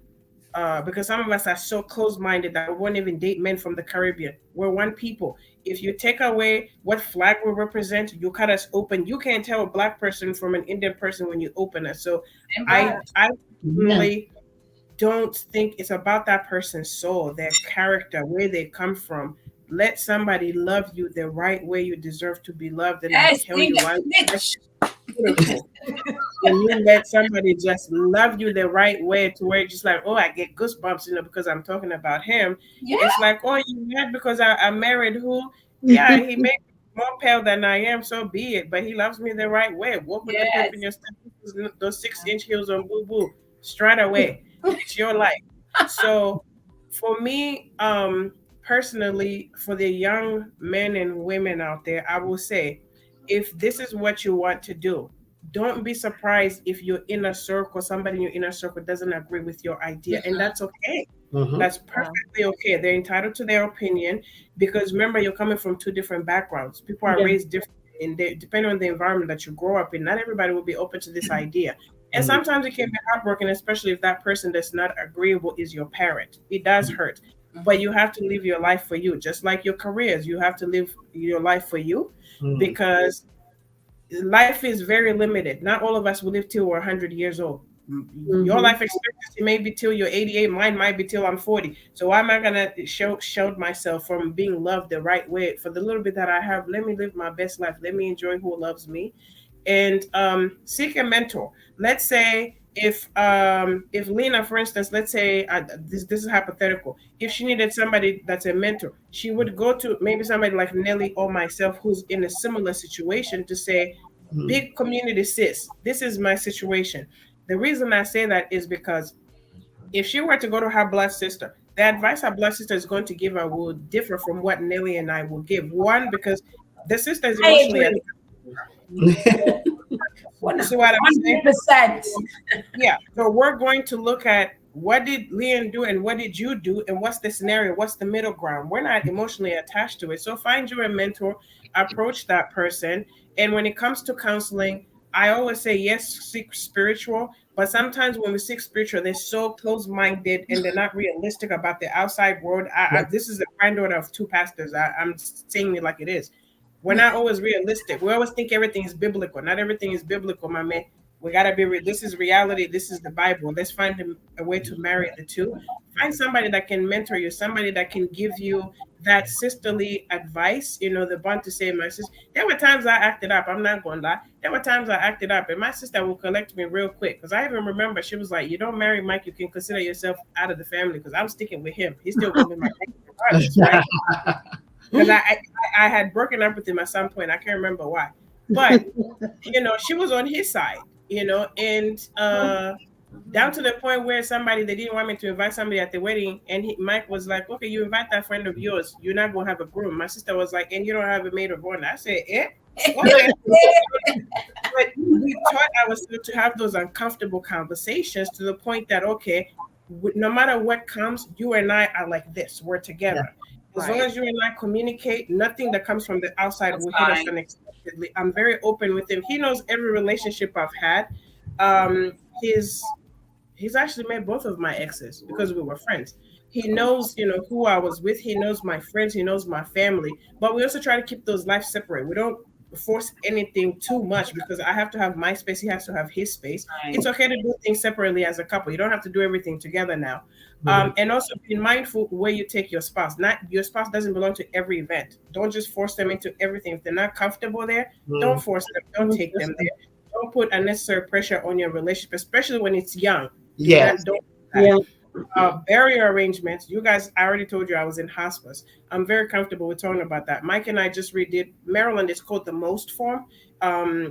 because some of us are so close-minded that we won't even date men from the Caribbean. We're one people. If you take away what flag we represent, you cut us open. You can't tell a Black person from an Indian person when you open us. So I Yeah. really don't think it's about that person's soul, their character, where they come from. Let somebody love you the right way you deserve to be loved, and I'll yes, tell you why. That's bitch. beautiful. When you let somebody just love you the right way, to where it's just like, oh, I get goosebumps, because I'm talking about him. Yeah. It's like, oh, you mad because I married who? Yeah, he may be more pale than I am, so be it. But he loves me the right way. Walk with the pimp in Yes. your step, those 6-inch heels on boo boo, straight away. It's your life. So for me, personally, for the young men and women out there, I will say, if this is what you want to do, don't be surprised if your inner circle, somebody in your inner circle doesn't agree with your idea. And that's okay. Mhm. That's perfectly okay. They're entitled to their opinion, because remember, you're coming from two different backgrounds. People are Yeah. raised different, and depending on the environment that you grow up in, not everybody will be open to this idea. And Mhm. sometimes it can be heartbroken, especially if that person that's not agreeable is your parent. It does hurt. But you have to live your life for you, just like your careers. You have to live your life for you, Mhm. because life is very limited. Not all of us will live till we're 100 years old. Your Mhm. life expectancy may be till you're 88. Mine might be till I'm 40. So why am I gonna shield myself from being loved the right way? For the little bit that I have, let me live my best life. Let me enjoy who loves me, and seek a mentor. Let's say if Lena, for instance, let's say this is hypothetical. If she needed somebody that's a mentor, she would go to maybe somebody like Nelly or myself, who's in a similar situation, to say, Mhm. big community sis, this is my situation. The reason I say that is because if she were to go to her blood sister, the advice her blood sister is going to give her will differ from what Nelly and I will give. One, because the sister is I emotionally agree. you see what I'm saying? 100%. Yeah. So we're going to look at, what did Leon do and what did you do, and what's the scenario? What's the middle ground? We're not emotionally attached to it. So find you a mentor, approach that person. And when it comes to counseling, I always say yes, seek spiritual, but sometimes when we seek spiritual, they're so close-minded and they're not realistic about the outside world. This is the granddaughter of two pastors. I'm saying it like it is. We're not always realistic. We always think everything is biblical. Not everything is biblical, my man. We gotta be. This is reality. This is the Bible. Let's find a way to marry the two. Find somebody that can mentor you. Somebody that can give you that sisterly advice. You know, the bond to say, my sister. There were times I acted up. I'm not going to lie. There were times I acted up, and my sister will collect me real quick. Because I even remember she was like, "You don't marry Mike, you can consider yourself out of the family." Because I'm sticking with him. He's still going to be my regardless, right? Because I had broken up with him at some point. I can't remember why, but you know, she was on his side. You know, and down to the point where they didn't want me to invite somebody at the wedding, and Mike was like, "Okay, you invite that friend of yours. You're not gonna have a groom." My sister was like, "And you don't have a maid of honor." I said, "Eh." Okay. But we taught ourselves to have those uncomfortable conversations to the point that, okay, no matter what comes, you and I are like this. We're together. Yeah. As long as you and I communicate, nothing that comes from the outside will hit us unexpectedly. I'm very open with him. He knows every relationship I've had. He's actually met both of my exes because we were friends. He knows, you know, who I was with. He knows my friends. He knows my family. But we also try to keep those lives separate. We don't force anything too much because I have to have my space. He has to have his space. Right. It's okay to do things separately as a couple. You don't have to do everything together now. And also be mindful where you take your spouse. Not your spouse doesn't belong to every event. Don't just force them into everything. If they're not comfortable there, don't force them. Don't take them there. Don't put unnecessary pressure on your relationship, especially when it's young. Yes. Barrier arrangements. You guys, I already told you I was in hospice. I'm very comfortable with talking about that. Mike and I just redid Maryland. It's called the MOST form.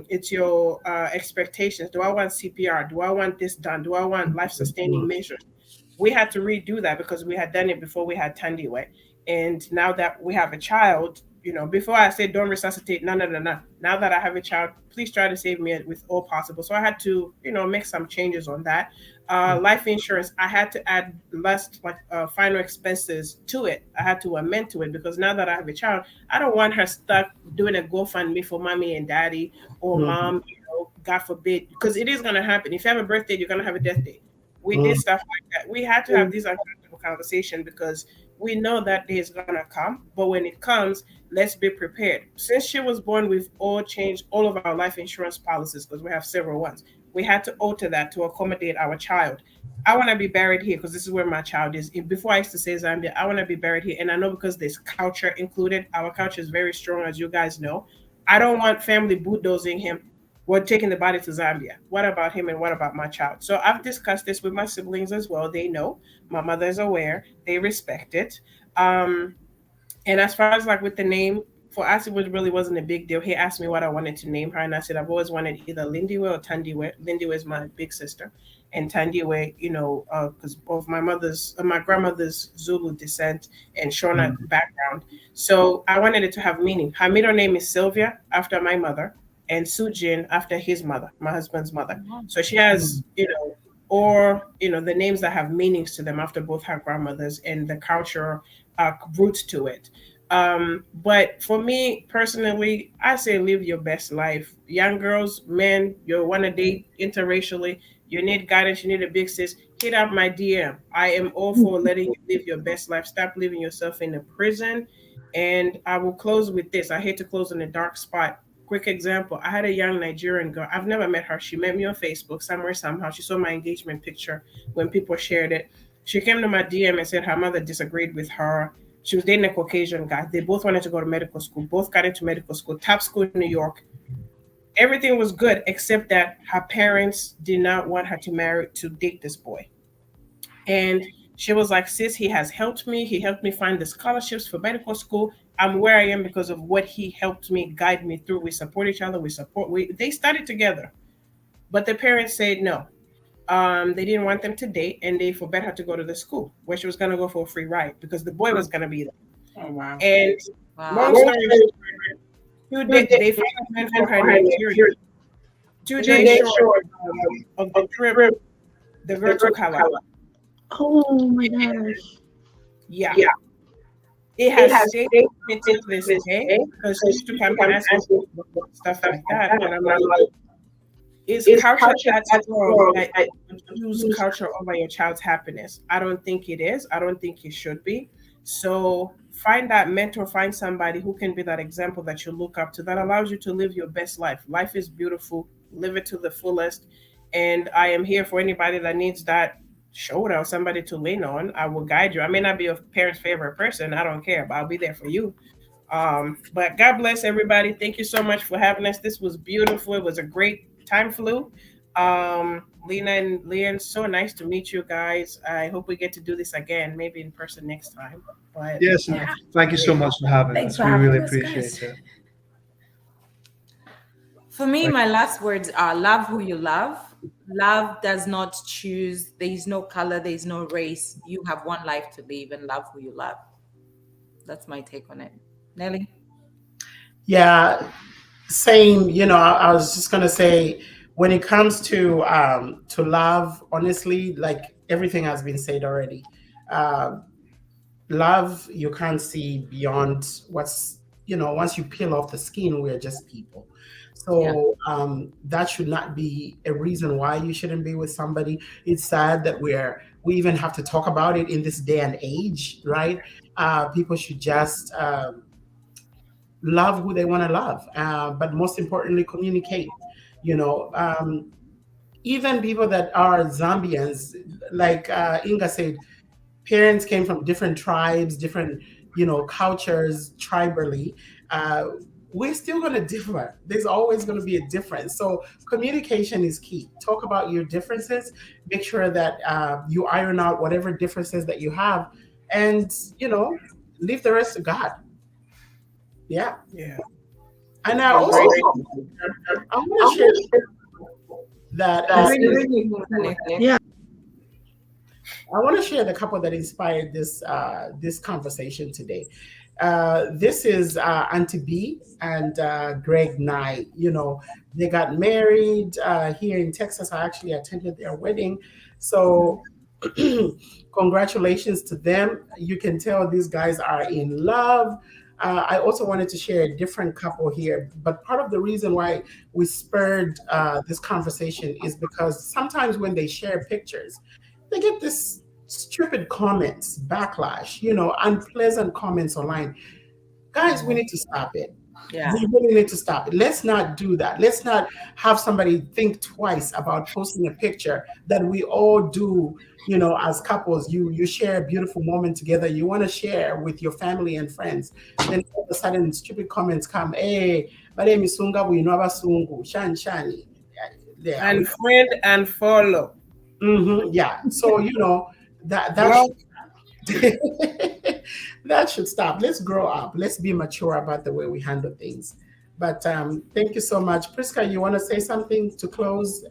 It's your expectations. Do I want CPR? Do I want this done? Do I want life-sustaining measures? We had to redo that because we had done it before we had Tandiwe. And now that we have a child, you know, before I said don't resuscitate, no. Now that I have a child, please try to save me with all possible. So I had to, you know, make some changes on that. Life insurance, I had to add less final expenses to it. I had to amend to it because now that I have a child, I don't want her stuck doing a GoFundMe for mommy and daddy or mom, you know, God forbid, because it is going to happen. If you have a birthday, you're going to have a death day. We did stuff like that. We had to have these uncomfortable conversations because we know that day is going to come. But when it comes, let's be prepared. Since she was born, we've all changed all of our life insurance policies because we have several ones. We had to alter that to accommodate our child. I want to be buried here because this is where my child is. Before I used to say Zambia, I want to be buried here. And I know because there's culture included. Our culture is very strong, as you guys know. I don't want family bulldozing him. We're taking the body to Zambia. What about him and what about my child? So I've discussed this with my siblings as well. They know. My mother is aware. They respect it. And as far as like with the name, for us, it really wasn't a big deal. He asked me what I wanted to name her. And I said, I've always wanted either Lindiwe or Tandiwe. Lindiwe is my big sister. And Tandiwe, you know, because of my grandmother's Zulu descent and Shona background. So I wanted it to have meaning. Her middle name is Sylvia, after my mother, and Sujin after his mother, my husband's mother. So she has, you know, or, you know, the names that have meanings to them after both her grandmothers and the cultural roots to it. But for me personally, I say live your best life. Young girls, men, you want to date interracially, you need guidance, you need a big sis, hit up my DM. I am all for letting you live your best life. Stop living yourself in a prison. And I will close with this. I hate to close on a dark spot. Quick example. I had a young Nigerian girl. I've never met her. She met me on Facebook somewhere, somehow. She saw my engagement picture when people shared it. She came to my DM and said her mother disagreed with her. She was dating a Caucasian guy. They both wanted to go to medical school. Both got into medical school, top school in New York. Everything was good, except that her parents did not want her to date this boy. And she was like, sis, he has helped me. He helped me find the scholarships for medical school. I'm where I am because of what he helped me guide me through. We support each other. They studied together. But the parents said no. They didn't want them to date, and they forbade her to go to the school where she was going to go for a free ride because the boy was going to be there. Oh, wow. And long story short, they found a man for her in Nigeria. 2 days short of the trip, the girl took her life. Oh my gosh. Yeah. It has stayed with me to this day because she used to come and ask me stuff like that. And I'm like, Is culture that's wrong? Like, use culture over your child's happiness? I don't think it is. I don't think it should be. So find that mentor, find somebody who can be that example that you look up to, that allows you to live your best life. Life is beautiful. Live it to the fullest. And I am here for anybody that needs that shoulder or somebody to lean on. I will guide you. I may not be a parent's favorite person. I don't care, but I'll be there for you. But God bless everybody. Thank you so much for having us. This was beautiful. It was a great time flew. Lena and Leon, so nice to meet you guys. I hope we get to do this again, maybe in person next time. But Yes, and thank you so much for having Thanks us. for We having really us, appreciate guys. it. For me, my last words are love who you love. Love does not choose. There is no color, there is no race. You have one life to live and love who you love. That's my take on it. Nelly? Yeah, same. I was just gonna say, when it comes to love, honestly, like everything has been said already. Uh, Love, you can't see beyond what's, once you peel off the skin, we're just people. So that should not be a reason why you shouldn't be with somebody. It's sad that we even have to talk about it in this day and age, right? People should just love who they want to love, but most importantly, communicate. You know, even people that are Zambians, like Inga said, parents came from different tribes, different, cultures, tribally. Uh, we're still going to differ. There's always going to be a difference. So communication is key. Talk about your differences. Make sure that you iron out whatever differences that you have, and leave the rest to God. Yeah. yeah. And I also I want to share that Yeah. I want to share the couple that inspired this conversation today. This is Auntie B and Greg Nye. They got married here in Texas. I actually attended their wedding, so congratulations to them. You can tell these guys are in love. I also wanted to share a different couple here, but part of the reason why we spurred this conversation is because sometimes when they share pictures, they get this stupid comments, backlash, unpleasant comments online. Guys, we need to stop it. Yeah. We really need to stop it. Let's not do that. Let's not have somebody think twice about posting a picture that we all do, as couples. You share a beautiful moment together. You want to share with your family and friends. Then all of a sudden, stupid comments come. Hey, bale misunga bu inova sungu, shan shani. Yeah. And friend and follow. Yeah. So that that should stop. Let's grow up. Let's be mature about the way we handle things. But thank you so much. Priska, you want to say something to close?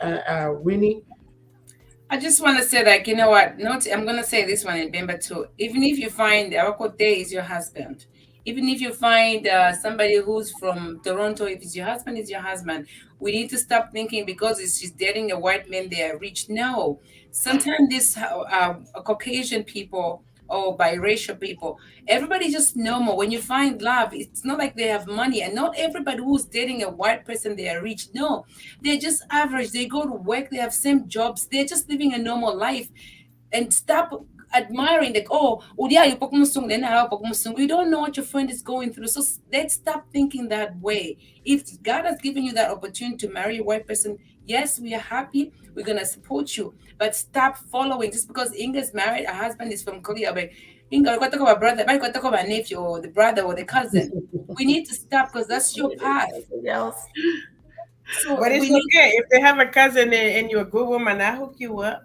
Winnie? I just want to say, like, you know what? I'm going to say this one in Bemba too. Even if you find Awakote is your husband, even if you find somebody who's from Toronto, if it's your husband, it's your husband. We need to stop thinking because she's dating a white man, they are rich. No. Sometimes these Caucasian people or biracial people, everybody's just normal. When you find love, it's not like they have money. And not everybody who's dating a white person, they are rich. No, they're just average. They go to work, they have same jobs. They're just living a normal life. And stop admiring, like, oh, yeah, you don't know what your friend is going through. So let's stop thinking that way. If God has given you that opportunity to marry a white person, yes, we are happy. We're gonna support you, but stop following just because Inga's married. Her husband is from Korea. But Inga, we got to talk about brother, we got to talk about nephew or the brother or the cousin. We need to stop because that's your path. So but it's okay if they have a cousin and you're a good woman. I hook you up.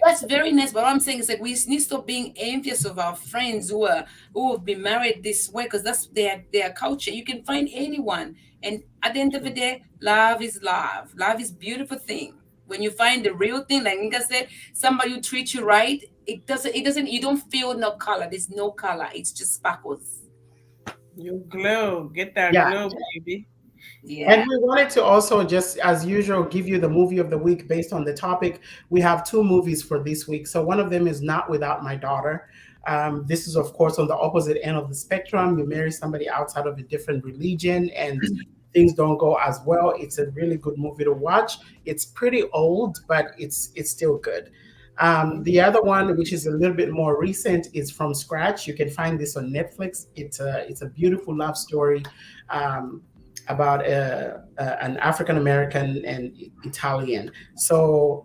That's very nice. But what I'm saying is, like, we need to stop being envious of our friends who have been married this way, because that's their culture. You can find anyone, and at the end of the day, love is love. Love is a beautiful thing. When you find the real thing, like Inga said, somebody who treats you right, it doesn't. You don't feel no color. There's no color. It's just sparkles. You glow. Get that glow, baby. Yeah. And we wanted to also, just as usual, give you the movie of the week based on the topic. We have 2 movies for this week. So one of them is Not Without My Daughter. This is, of course, on the opposite end of the spectrum. You marry somebody outside of a different religion, and things don't go as well, it's a really good movie to watch. It's pretty old, but it's still good. The other one, which is a little bit more recent, is From Scratch. You can find this on Netflix. It's a beautiful love story about an African American and Italian. So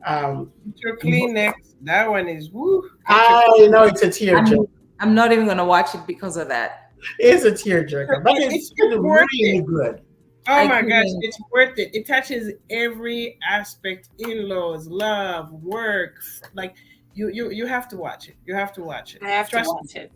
Your Kleenex, that one is woo. I know it's a tearjerker. I'm not even gonna watch it because of that. It's a tearjerker, but it's really good. Oh my gosh, it's worth it. It touches every aspect: in-laws, love, work. Like you have to watch it. You have to watch it. I have to watch it.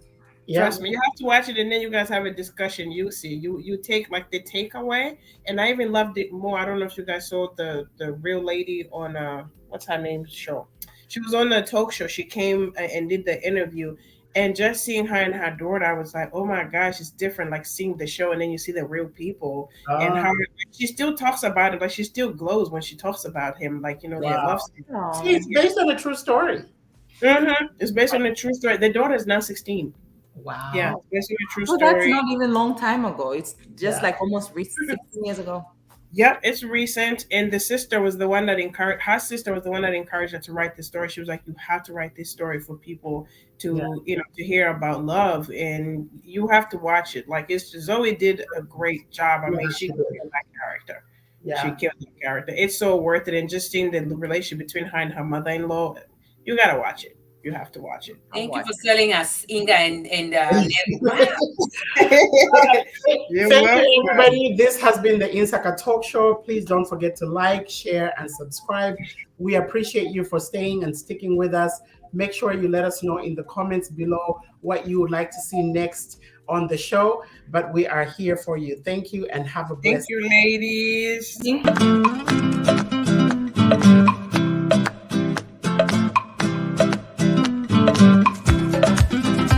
Yeah. Trust me, you have to watch it, and then you guys have a discussion. You see, you take like the takeaway, and I even loved it more. I don't know if you guys saw the real lady on what's her name show. She was on the talk show. She came and did the interview, and just seeing her and her daughter, I was like, oh my gosh, it's different. Like seeing the show, and then you see the real people, and how she still talks about it. Like she still glows when she talks about him. Like their love story. See, it's based on a true story. It's based on a true story. The daughter is now 16. Wow. Yeah, it's based on a true Oh, story. that's not even a long time ago. It's just like almost 16 years ago. Yep, it's recent. And the sister was the one that encouraged her to to write the story. She was like, you have to write this story for people to to hear about love, and you have to watch it. Like Zoe did a great job. I mean, she killed that character. Yeah. She killed the character. It's so worth it. And just seeing the relationship between her and her mother-in-law, you gotta watch it. You have to watch it. Thank you for selling us, Inga and Thank you, everybody. This has been the Insaka Talk Show. Please don't forget to like, share, and subscribe. We appreciate you for staying and sticking with us. Make sure you let us know in the comments below what you would like to see next on the show. But we are here for you. Thank you and have a blessed day. Thank you, ladies.